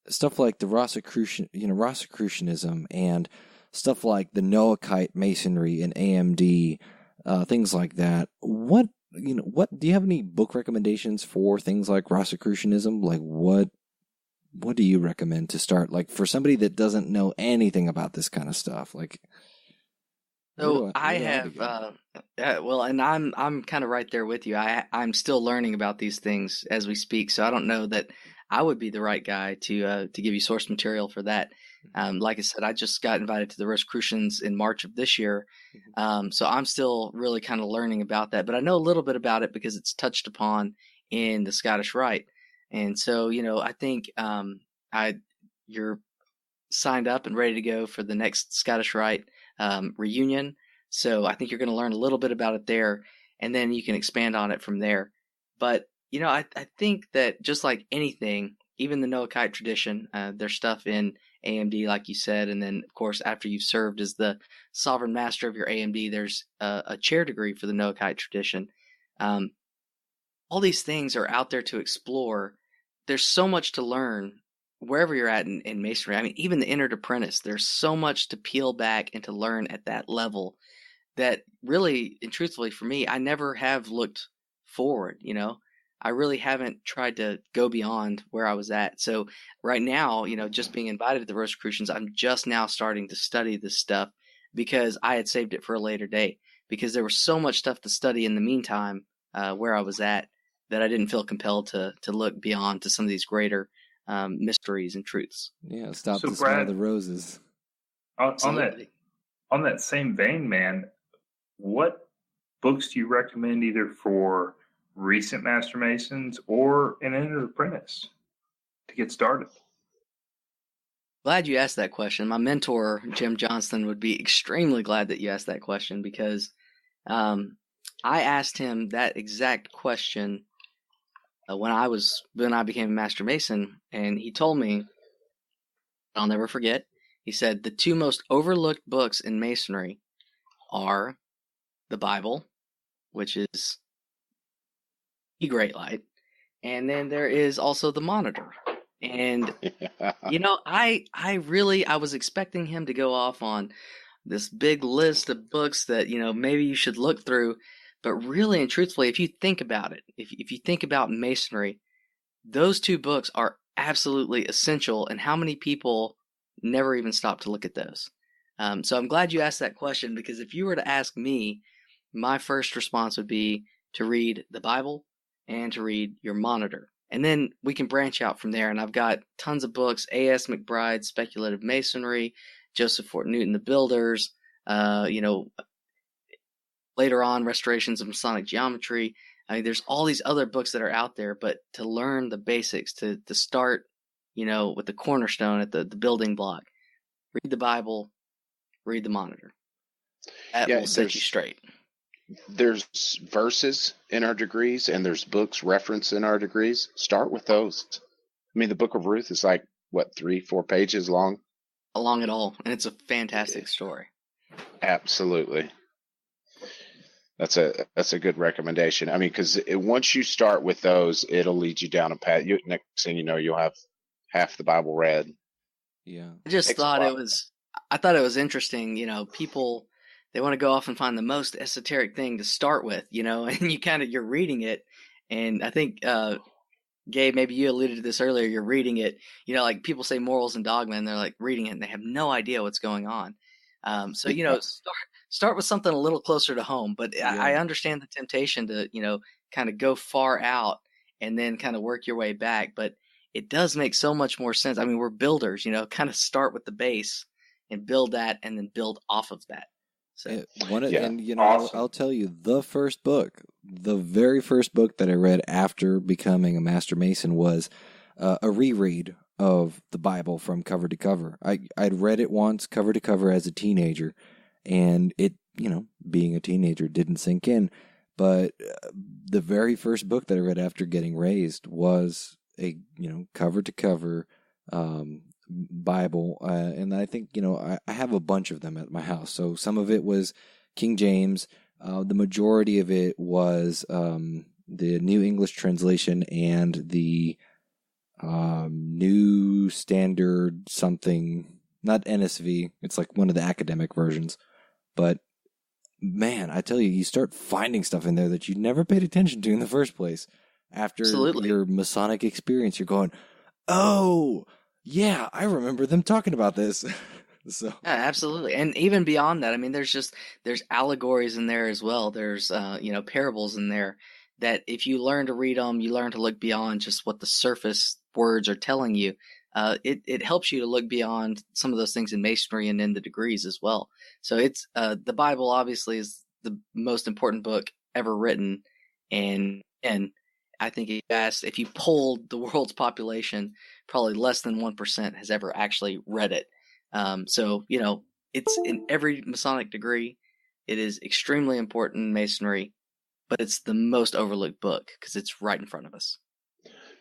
[SPEAKER 3] Stuff like the Rosicrucianism and stuff like the Noahide Masonry and AMD, things like that. What do you have any book recommendations for things like Rosicrucianism? Like what do you recommend to start? Like for somebody that doesn't know anything about this kind of stuff, like.
[SPEAKER 4] So I have, and I'm kind of right there with you. I'm still learning about these things as we speak, so I don't know that I would be the right guy to give you source material for that. Like I said, I just got invited to the Rosicrucians in March of this year, so I'm still really kind of learning about that. But I know a little bit about it because it's touched upon in the Scottish Rite, and so I think you're signed up and ready to go for the next Scottish Rite reunion. So I think you're going to learn a little bit about it there, and then you can expand on it from there. But I think that just like anything, even the Noahide tradition, there's stuff in AMD, like you said, and then of course after you've served as the sovereign master of your AMD, there's a chair degree for the Noahide tradition. All these things are out there to explore. There's so much to learn wherever you're at in Masonry. I mean, even the entered apprentice, there's so much to peel back and to learn at that level that really and truthfully for me, I never have looked forward. I really haven't tried to go beyond where I was at. So right now, just being invited to the Rosicrucians, I'm just now starting to study this stuff because I had saved it for a later date, because there was so much stuff to study in the meantime where I was at that I didn't feel compelled to look beyond to some of these greater mysteries and truths.
[SPEAKER 3] Yeah, stop
[SPEAKER 2] So
[SPEAKER 3] to smell
[SPEAKER 2] Brad,
[SPEAKER 3] the roses.
[SPEAKER 2] on that same vein, man, what books do you recommend either for recent Master Masons or an entered apprentice to get started?
[SPEAKER 4] Glad you asked that question. My mentor, Jim Johnston, would be extremely glad that you asked that question, because I asked him that exact question when I became a Master Mason, and he told me, I'll never forget, he said the two most overlooked books in Masonry are the Bible, which is the Great Light, and then there is also the Monitor. And I was expecting him to go off on this big list of books that maybe you should look through, but really and truthfully, if you think about it, if you think about Masonry, those two books are absolutely essential. And how many people never even stop to look at those? So I'm glad you asked that question, because if you were to ask me, my first response would be to read the Bible and to read your Monitor. And then we can branch out from there. And I've got tons of books: A.S. McBride's Speculative Masonry, Joseph Fort Newton, The Builders, later on, Restorations of Masonic Geometry. I mean, there's all these other books that are out there, but to learn the basics, to start, with the cornerstone at the building block, read the Bible, read the Monitor. That will set you straight.
[SPEAKER 5] There's verses in our degrees, and there's books referenced in our degrees. Start with those. I mean, the Book of Ruth is like, 3-4 pages long?
[SPEAKER 4] Not long at all, and it's a fantastic story.
[SPEAKER 5] Absolutely. That's a good recommendation. I mean, because once you start with those, it'll lead you down a path. Next thing you know, you'll have half the Bible read.
[SPEAKER 3] Yeah.
[SPEAKER 4] I just thought it was interesting. People, they want to go off and find the most esoteric thing to start with, and you're reading it. And I think, Gabe, maybe you alluded to this earlier. You're reading it, like people say morals and dogma, and they're like reading it and they have no idea what's going on. Start with something a little closer to home. But yeah. I understand the temptation to, kind of go far out and then kind of work your way back. But it does make so much more sense. I mean, we're builders, kind of start with the base and build that, and then build off of that. So
[SPEAKER 3] awesome.
[SPEAKER 2] Awesome.
[SPEAKER 3] I'll tell you, the very first book that I read after becoming a Master Mason was a reread of the Bible from cover to cover. I'd read it once cover to cover as a teenager, and it, being a teenager, didn't sink in. But the very first book that I read after getting raised was a cover to cover Bible, and I think I have a bunch of them at my house. So some of it was King James. The majority of it was the New English Translation and the New Standard something, not NSV. It's like one of the academic versions. But man, I tell you, you start finding stuff in there that you never paid attention to in the first place. After your Masonic experience, you're going, oh, yeah, I remember them talking about this. So
[SPEAKER 4] yeah, absolutely. And even beyond that, I mean, there's allegories in there as well. There's parables in there that if you learn to read them, you learn to look beyond just what the surface words are telling you. It helps you to look beyond some of those things in Masonry and in the degrees as well. So it's the Bible obviously is the most important book ever written, and I think if you polled the world's population, probably less than 1% has ever actually read it. So it's in every Masonic degree. It is extremely important in Masonry, but it's the most overlooked book because it's right in front of us.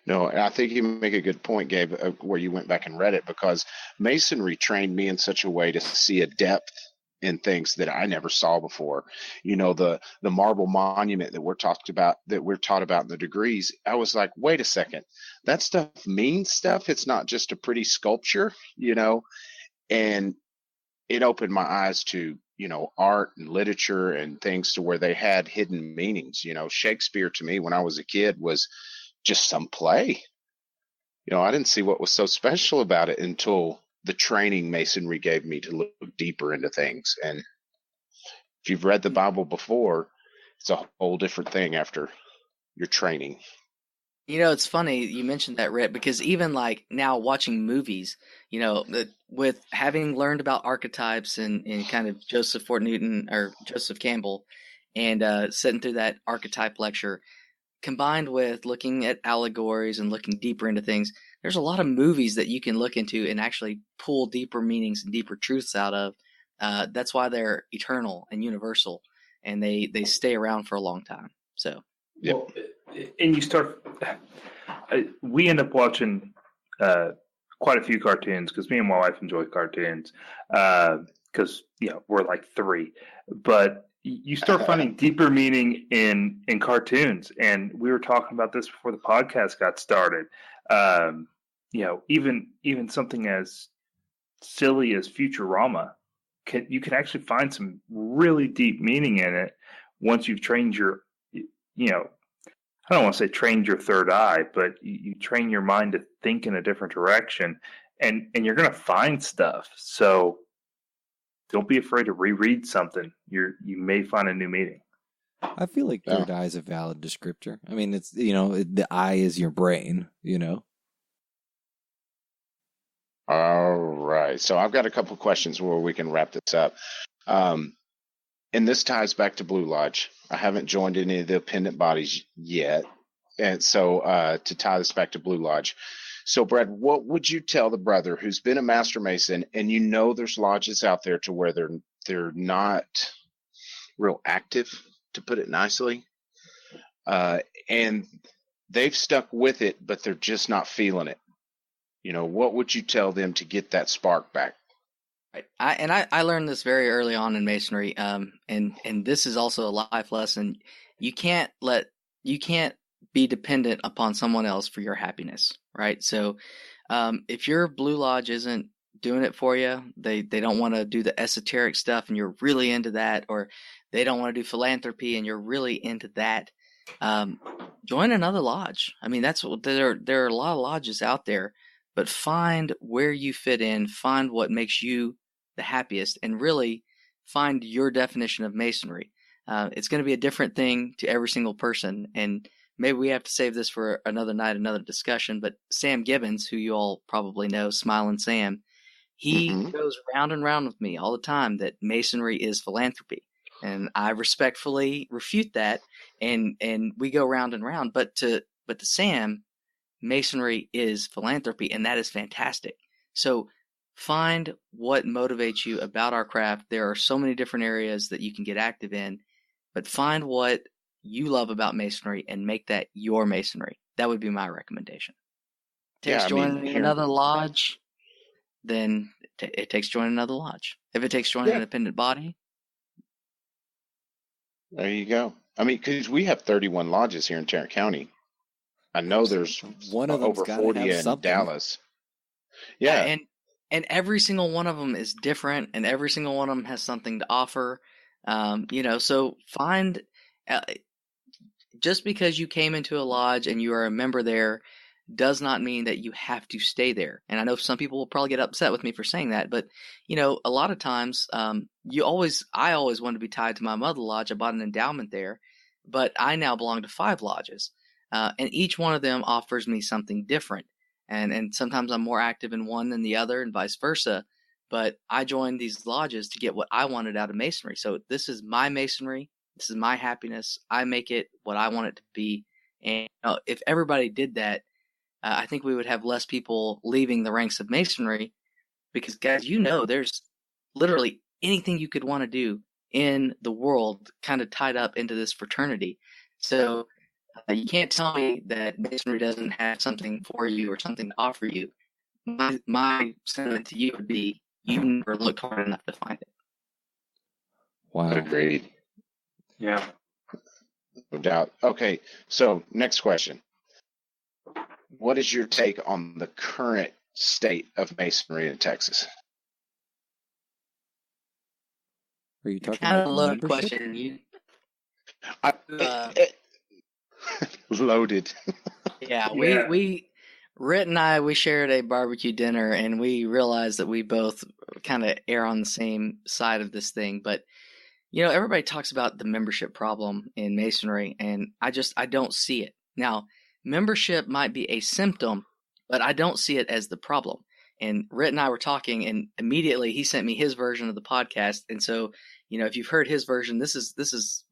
[SPEAKER 5] No, I think you make a good point, Gabe, where you went back and read it, because Masonry trained me in such a way to see a depth in things that I never saw before. The marble monument that we're taught about in the degrees. I was like, wait a second, that stuff means stuff. It's not just a pretty sculpture, and it opened my eyes to, art and literature and things to where they had hidden meanings. Shakespeare to me when I was a kid was just some play. I didn't see what was so special about it until the training Masonry gave me to look deeper into things. And if you've read the Bible before, it's a whole different thing after your training.
[SPEAKER 4] It's funny you mentioned that, Rhit, because even like now watching movies, with having learned about archetypes and kind of Joseph Fort Newton or Joseph Campbell and sitting through that archetype lecture, combined with looking at allegories and looking deeper into things, there's a lot of movies that you can look into and actually pull deeper meanings and deeper truths out of. That's why they're eternal and universal, and they stay around for a long time. So,
[SPEAKER 5] Yep.
[SPEAKER 2] Well, and you start. We end up watching quite a few cartoons because me and my wife enjoy cartoons because we're like 3, but you start finding deeper meaning in cartoons, and we were talking about this before the podcast got started. Even something as silly as Futurama, you can actually find some really deep meaning in it once you've trained your, I don't want to say trained your third eye, but you train your mind to think in a different direction, and you're going to find stuff. So don't be afraid to reread something. You may find a new meaning.
[SPEAKER 3] I feel like third eye is a valid descriptor. I mean, it's, the eye is your brain,
[SPEAKER 5] All right. So I've got a couple questions where we can wrap this up. And this ties back to Blue Lodge. I haven't joined any of the appendant bodies yet. And so to tie this back to Blue Lodge. So, Brad, what would you tell the brother who's been a Master Mason and there's lodges out there to where they're not real active, to put it nicely, and they've stuck with it, but they're just not feeling it? What would you tell them to get that spark back?
[SPEAKER 4] I learned this very early on in Masonry, and this is also a life lesson. You can't be dependent upon someone else for your happiness, right? So, if your Blue Lodge isn't doing it for you, they don't want to do the esoteric stuff, and you're really into that, or they don't want to do philanthropy, and you're really into that. Join another lodge. I mean, that's what there are a lot of lodges out there. But find where you fit in, find what makes you the happiest, and really find your definition of Masonry. It's going to be a different thing to every single person, and maybe we have to save this for another night, another discussion, but Sam Gibbons, who you all probably know, Smiling Sam, he goes round and round with me all the time that Masonry is philanthropy. And I respectfully refute that, and we go round and round. But to Sam, Masonry is philanthropy, and that is fantastic. So find what motivates you about our craft. There are so many different areas that you can get active in, but find what you love about Masonry and make that your Masonry. That would be my recommendation. It takes joining another lodge, then it takes joining another lodge. If it takes joining an independent body.
[SPEAKER 5] There you go. I mean, because we have 31 lodges here in Tarrant County. I know there's
[SPEAKER 3] one of
[SPEAKER 5] over 40 in something. Dallas. Yeah.
[SPEAKER 4] And every single one of them is different, and every single one of them has something to offer. So find, just because you came into a lodge and you are a member there does not mean that you have to stay there. And I know some people will probably get upset with me for saying that, but a lot of times, I always wanted to be tied to my mother lodge. I bought an endowment there, but I now belong to 5 lodges. And each one of them offers me something different. And sometimes I'm more active in one than the other and vice versa. But I joined these lodges to get what I wanted out of Masonry. So this is my Masonry. This is my happiness. I make it what I want it to be. And if everybody did that, I think we would have less people leaving the ranks of Masonry, because, guys, there's literally anything you could want to do in the world kind of tied up into this fraternity. So you can't tell me that Masonry doesn't have something for you or something to offer you. My sentiment to you would be, you never looked hard enough to find it.
[SPEAKER 3] Wow.
[SPEAKER 5] Agreed.
[SPEAKER 2] Yeah.
[SPEAKER 5] No doubt. Okay, so next question. What is your take on the current state of Masonry in Texas?
[SPEAKER 3] Are you talking
[SPEAKER 4] kind
[SPEAKER 3] about
[SPEAKER 4] of a loaded
[SPEAKER 3] membership?
[SPEAKER 4] question?
[SPEAKER 5] Loaded.
[SPEAKER 4] Yeah, we Rhit and I, we shared a barbecue dinner, and we realized that we both kind of err on the same side of this thing. But everybody talks about the membership problem in Masonry, and I don't see it. Now, membership might be a symptom, but I don't see it as the problem. And Rhit and I were talking, and immediately he sent me his version of the podcast. And so, if you've heard his version,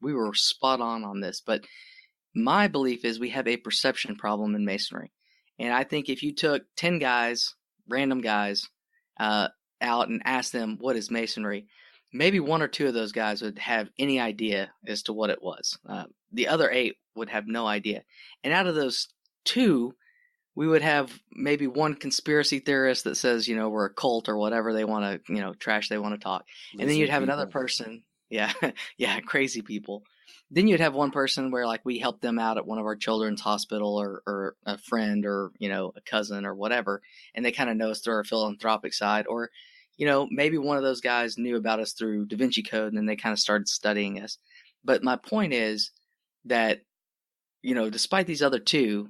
[SPEAKER 4] we were spot on this. But my belief is we have a perception problem in Masonry. And I think if you took 10 guys, random guys, out and asked them, what is Masonry? Maybe one or two of those guys would have any idea as to what it was. The other 8 would have no idea. And out of those 2, we would have maybe one conspiracy theorist that says, we're a cult or whatever they want to, trash they want to talk. And then you'd have another person. Yeah. Yeah. Crazy people. Then you'd have one person where like we helped them out at one of our children's hospital or a friend or, a cousin or whatever. And they kind of know us through our philanthropic side. Or, maybe one of those guys knew about us through Da Vinci Code and then they kind of started studying us. But my point is that, despite these other 2,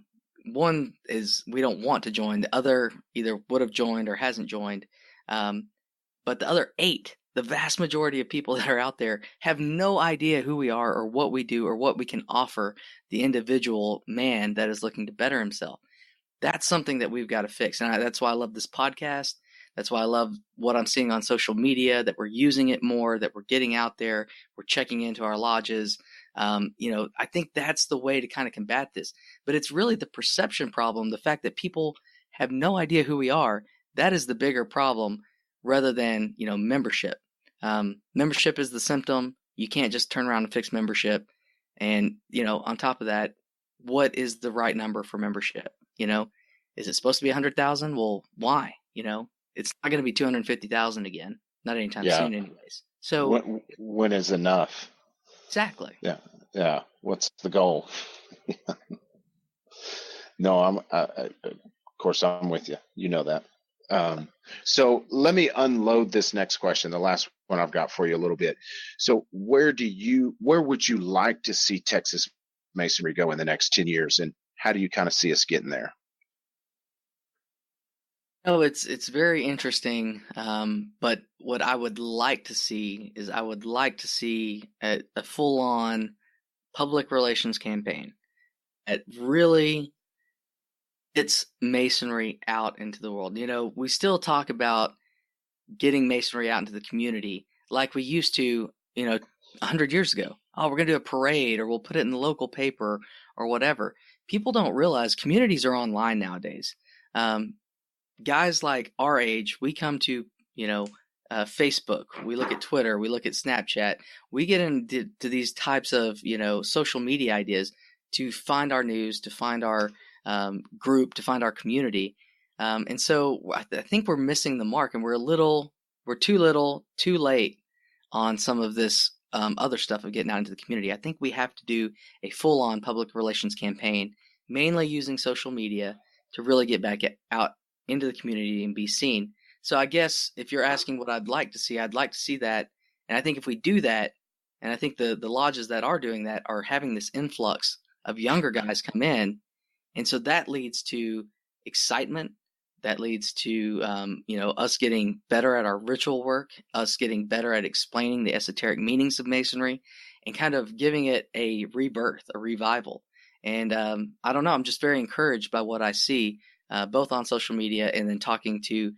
[SPEAKER 4] one is we don't want to join. The other either would have joined or hasn't joined. But the other 8, the vast majority of people that are out there have no idea who we are or what we do or what we can offer the individual man that is looking to better himself. That's something that we've got to fix. And that's why I love this podcast. That's why I love what I'm seeing on social media, that we're using it more, that we're getting out there, we're checking into our lodges. I think that's the way to kind of combat this. But it's really the perception problem, the fact that people have no idea who we are. That is the bigger problem rather than, membership. Membership is the symptom. You can't just turn around and fix membership. And, on top of that, what is the right number for membership? Is it supposed to be 100,000? Well, why? It's not going to be 250,000 again. Not anytime soon anyways. So
[SPEAKER 5] when is enough?
[SPEAKER 4] Exactly.
[SPEAKER 5] Yeah. Yeah. What's the goal? No, of course I'm with you. You know that. So let me unload this next question. The last one I've got for you a little bit. So where would you like to see Texas Masonry go in the next 10 years? And how do you kind of see us getting there?
[SPEAKER 4] Oh, it's very interesting. But what I would like to see is a full-on public relations campaign. It really gets Masonry out into the world. We still talk about getting Masonry out into the community like we used to, 100 years ago. Oh, we're going to do a parade or we'll put it in the local paper or whatever. People don't realize communities are online nowadays. Guys like our age, we come to, Facebook, we look at Twitter, we look at Snapchat, we get into these types of, social media ideas to find our news, to find our group, to find our community. And so I think we're missing the mark and we're too little, too late on some of this other stuff of getting out into the community. I think we have to do a full-on public relations campaign, mainly using social media to really get back out into the community and be seen. So I guess if you're asking what I'd like to see that. And I think if we do that, and I think the lodges that are doing that are having this influx of younger guys come in. And so that leads to excitement. That leads to, us getting better at our ritual work, us getting better at explaining the esoteric meanings of Masonry and kind of giving it a rebirth, a revival. And I don't know, I'm just very encouraged by what I see, both on social media and then talking to,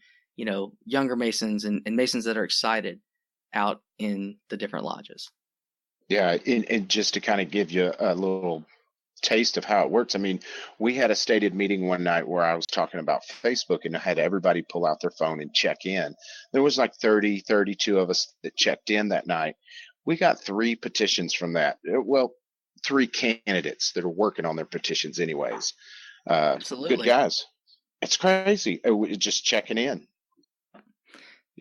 [SPEAKER 4] younger Masons and Masons that are excited out in the different lodges.
[SPEAKER 5] Yeah. And just to kind of give you a little taste of how it works. I mean, we had a stated meeting one night where I was talking about Facebook and I had everybody pull out their phone and check in. There was like 32 of us that checked in that night. We got 3 petitions from that. Well, 3 candidates that are working on their petitions anyways.
[SPEAKER 4] Absolutely.
[SPEAKER 5] Good guys. It's crazy. Just checking in.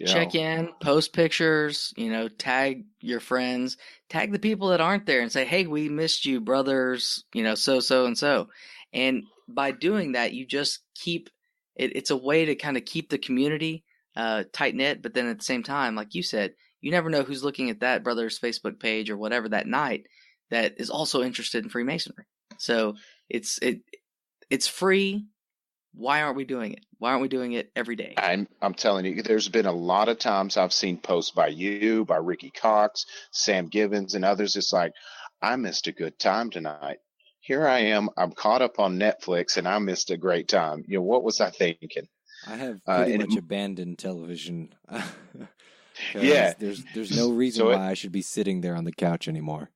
[SPEAKER 4] Check in, post pictures, tag your friends, tag the people that aren't there and say, hey, we missed you, brothers, so and so. And by doing that, you just keep it. It's a way to kind of keep the community tight knit. But then at the same time, like you said, you never know who's looking at that brother's Facebook page or whatever that night that is also interested in Freemasonry. So it's free. Why aren't we doing it? Why aren't we doing it every day?
[SPEAKER 5] I'm telling you, there's been a lot of times I've seen posts by you, by Ricky Cox, Sam Gibbons, and others. It's like, I missed a good time tonight. here I am. I'm caught up on Netflix, and I missed a great time. What was I thinking?
[SPEAKER 3] I have pretty much abandoned television.
[SPEAKER 5] Yeah,
[SPEAKER 3] there's no reason why I should be sitting there on the couch anymore.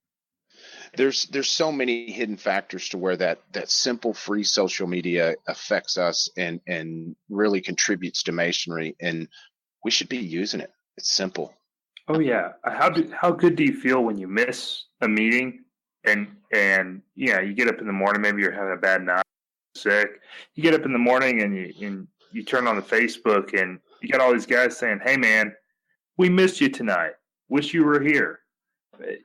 [SPEAKER 5] There's so many hidden factors to where that simple free social media affects us and really contributes to Masonry, and we should be using it. It's simple.
[SPEAKER 2] Oh yeah. How good do you feel when you miss a meeting and you get up in the morning, maybe you're having a bad night, sick. You get up in the morning and you turn on the Facebook and you got all these guys saying, "Hey man, we missed you tonight. Wish you were here."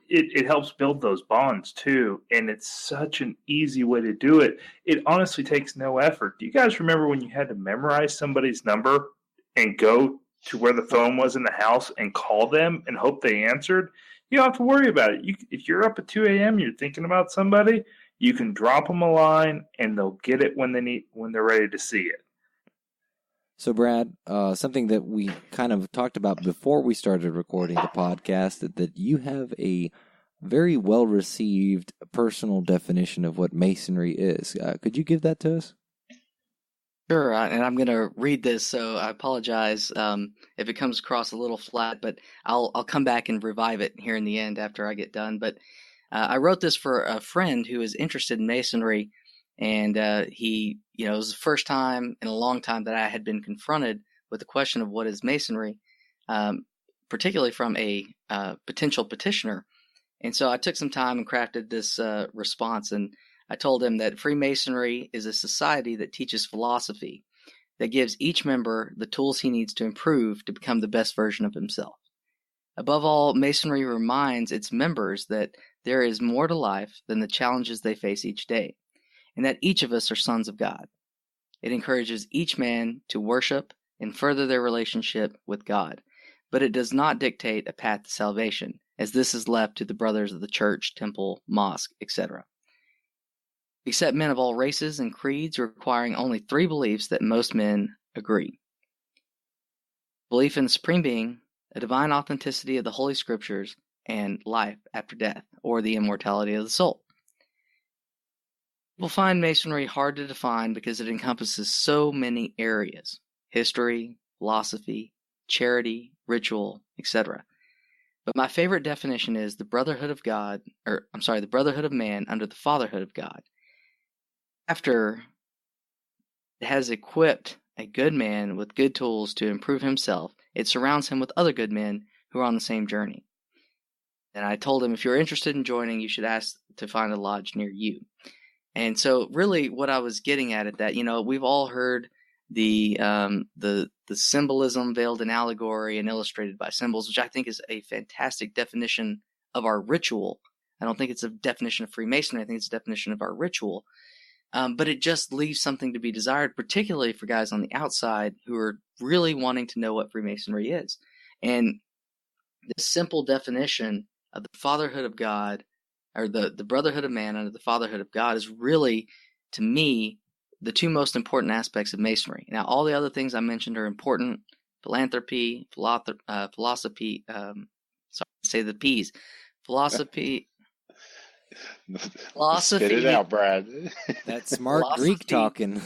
[SPEAKER 2] It helps build those bonds too, and it's such an easy way to do it. It honestly takes no effort. Do you guys remember when you had to memorize somebody's number and go to where the phone was in the house and call them and hope they answered? You don't have to worry about it. If you're up at 2 a.m., you're thinking about somebody, you can drop them a line and they'll get it when they're ready to see it.
[SPEAKER 3] So, Brad, something that we kind of talked about before we started recording the podcast, that you have a very well-received personal definition of what Masonry is. Could you give that to us?
[SPEAKER 4] Sure, and I'm going to read this, so I apologize if it comes across a little flat, but I'll come back and revive it here in the end after I get done. But I wrote this for a friend who is interested in Masonry, and he, it was the first time in a long time that I had been confronted with the question of what is Masonry, particularly from a potential petitioner. And so I took some time and crafted this response, and I told him that Freemasonry is a society that teaches philosophy, that gives each member the tools he needs to improve to become the best version of himself. Above all, Masonry reminds its members that there is more to life than the challenges they face each day, and that each of us are sons of God. It encourages each man to worship and further their relationship with God, but it does not dictate a path to salvation, as this is left to the brothers of the church, temple, mosque, etc. Except men of all races and creeds, requiring only 3 beliefs that most men agree. Belief in the Supreme Being, a divine authenticity of the Holy Scriptures, and life after death, or the immortality of the soul. People find Masonry hard to define because it encompasses so many areas: history, philosophy, charity, ritual, etc. But my favorite definition is the brotherhood of the brotherhood of man under the fatherhood of God. After it has equipped a good man with good tools to improve himself, it surrounds him with other good men who are on the same journey. And I told him, if you're interested in joining, you should ask to find a lodge near you. And so really what I was getting at that, we've all heard the symbolism veiled in allegory and illustrated by symbols, which I think is a fantastic definition of our ritual. I don't think it's a definition of Freemasonry. I think it's a definition of our ritual. But it just leaves something to be desired, particularly for guys on the outside who are really wanting to know what Freemasonry is. And the simple definition of the fatherhood of God, or the brotherhood of man under the fatherhood of God, is really, to me, the 2 most important aspects of Masonry. Now, all the other things I mentioned are important: philanthropy, philosophy. Say the P's. Philosophy. Philosophy.
[SPEAKER 5] Spit it out, Brad.
[SPEAKER 3] That smart Greek talking.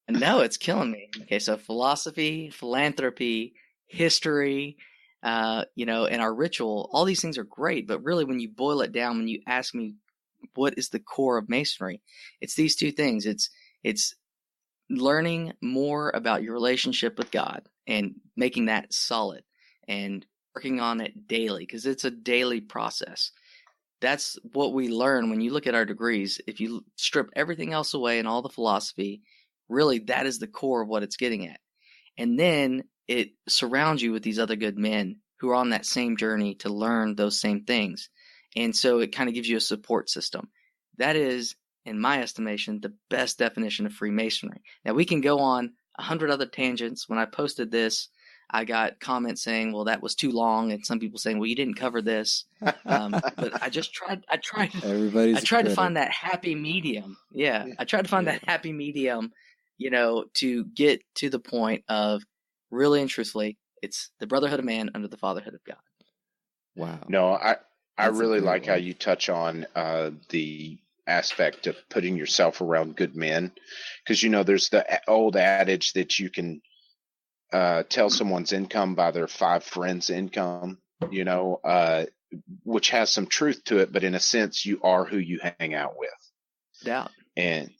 [SPEAKER 4] No, it's killing me. Okay, so philosophy, philanthropy, history, and our ritual, all these things are great, but really when you boil it down, when you ask me what is the core of Masonry, it's these 2 things. It's learning more about your relationship with God and making that solid and working on it daily, because it's a daily process. That's what we learn when you look at our degrees. If you strip everything else away and all the philosophy, really that is the core of what it's getting at. And then it surrounds you with these other good men who are on that same journey to learn those same things. And so it kind of gives you a support system. That is, in my estimation, the best definition of Freemasonry. Now, we can go on 100 other tangents. When I posted this, I got comments saying, well, that was too long. And some people saying, well, you didn't cover this. But I just tried. I tried to find that happy medium. Yeah. I tried to find that happy medium, to get to the point of really and truthfully, it's the brotherhood of man under the fatherhood of God.
[SPEAKER 3] Wow.
[SPEAKER 5] No, I really like how you touch on the aspect of putting yourself around good men, because there's the old adage that you can tell someone's income by their 5 friends' income, which has some truth to it, but in a sense, you are who you hang out with.
[SPEAKER 4] Doubt.
[SPEAKER 5] And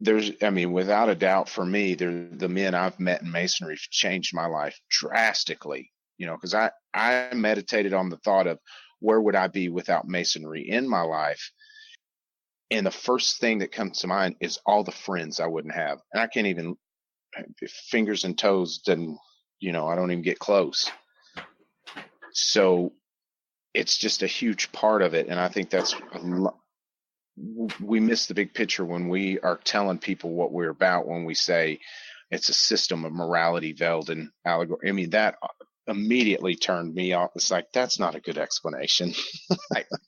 [SPEAKER 5] without a doubt, for me, the men I've met in Masonry changed my life drastically, because I meditated on the thought of where would I be without Masonry in my life. And the first thing that comes to mind is all the friends I wouldn't have. And I can't even, fingers and toes, I don't even get close. So it's just a huge part of it. And I think that's we miss the big picture when we are telling people what we're about, when we say it's a system of morality veiled in allegory. That immediately turned me off. It's like, that's not a good explanation.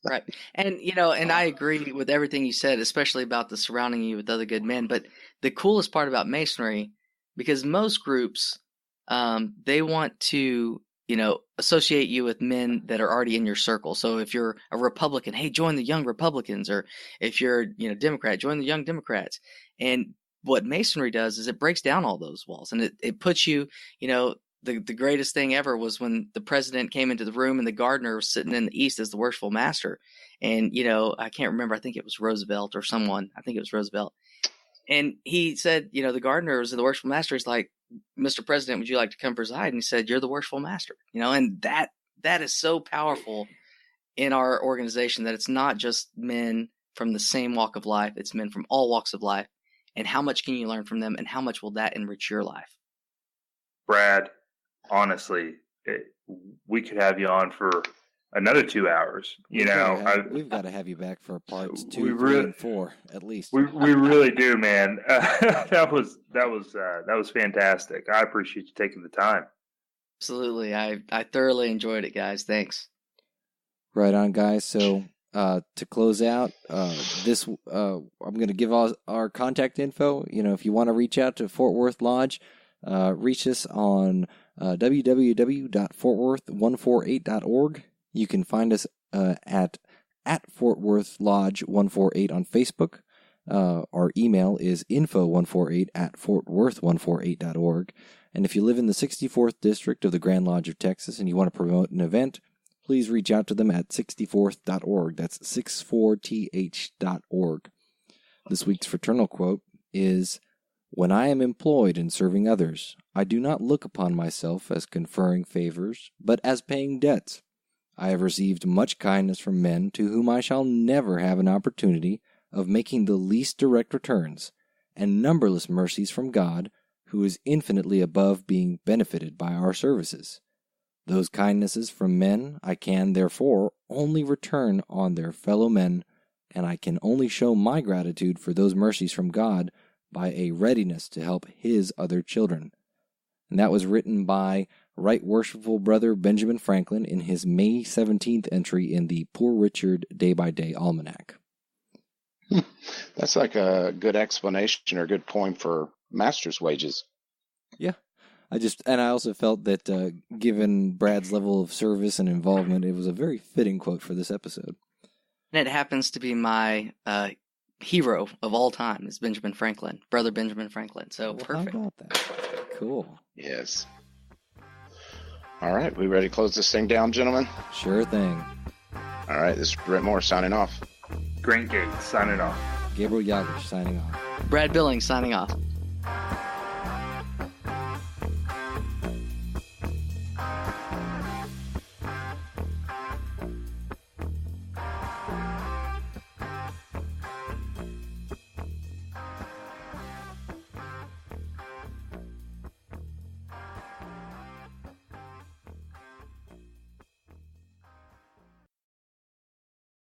[SPEAKER 4] Right. And, and I agree with everything you said, especially about the surrounding you with other good men. But the coolest part about Masonry, because most groups, they want to, associate you with men that are already in your circle. So if you're a Republican, hey, join the Young Republicans, or if you're, Democrat, join the Young Democrats. And what Masonry does is it breaks down all those walls, and it puts you, the greatest thing ever was when the president came into the room and the gardener was sitting in the east as the worshipful master. And, I can't remember, I think it was Roosevelt or someone, I think it was Roosevelt. And he said, the gardener was the worshipful master. He's like, Mr. President, would you like to come preside? And he said, you're the worshipful master, and that is so powerful in our organization, that it's not just men from the same walk of life. It's men from all walks of life. And how much can you learn from them, and how much will that enrich your life?
[SPEAKER 2] Brad, honestly, we could have you on for another 2 hours.
[SPEAKER 3] We've got to have you back for parts 2, 3, and 4 at least.
[SPEAKER 2] We really do, man. That was fantastic. I appreciate you taking the time.
[SPEAKER 4] Absolutely, I thoroughly enjoyed it, guys. Thanks.
[SPEAKER 3] Right on, guys. So to close out this, I'm going to give our contact info. If you want to reach out to Fort Worth Lodge, reach us on www.fortworth148.org. You can find us at Fort Worth Lodge 148 on Facebook. Our email is info148@fortworth148.org. And if you live in the 64th District of the Grand Lodge of Texas and you want to promote an event, please reach out to them at 64th.org. That's 64th.org. This week's Fraternal Quote is, "When I am employed in serving others, I do not look upon myself as conferring favors, but as paying debts. I have received much kindness from men to whom I shall never have an opportunity of making the least direct returns, and numberless mercies from God, who is infinitely above being benefited by our services. Those kindnesses from men I can, therefore, only return on their fellow men, and I can only show my gratitude for those mercies from God by a readiness to help His other children." And that was written by Right Worshipful Brother Benjamin Franklin in his May 17th entry in the Poor Richard Day-by-Day Almanac.
[SPEAKER 5] That's like a good explanation or a good poem for master's wages.
[SPEAKER 3] Yeah. I also felt that given Brad's level of service and involvement, it was a very fitting quote for this episode.
[SPEAKER 4] And it happens to be my hero of all time, is Benjamin Franklin, Brother Benjamin Franklin. So perfect.
[SPEAKER 3] How about that? Cool.
[SPEAKER 5] Yes. All right, we ready to close this thing down, gentlemen?
[SPEAKER 3] Sure thing.
[SPEAKER 5] All right, this is Rhit Moore signing off.
[SPEAKER 2] Grant Gates signing off.
[SPEAKER 3] Gabriel Jagush signing off.
[SPEAKER 4] Brad Billings signing off.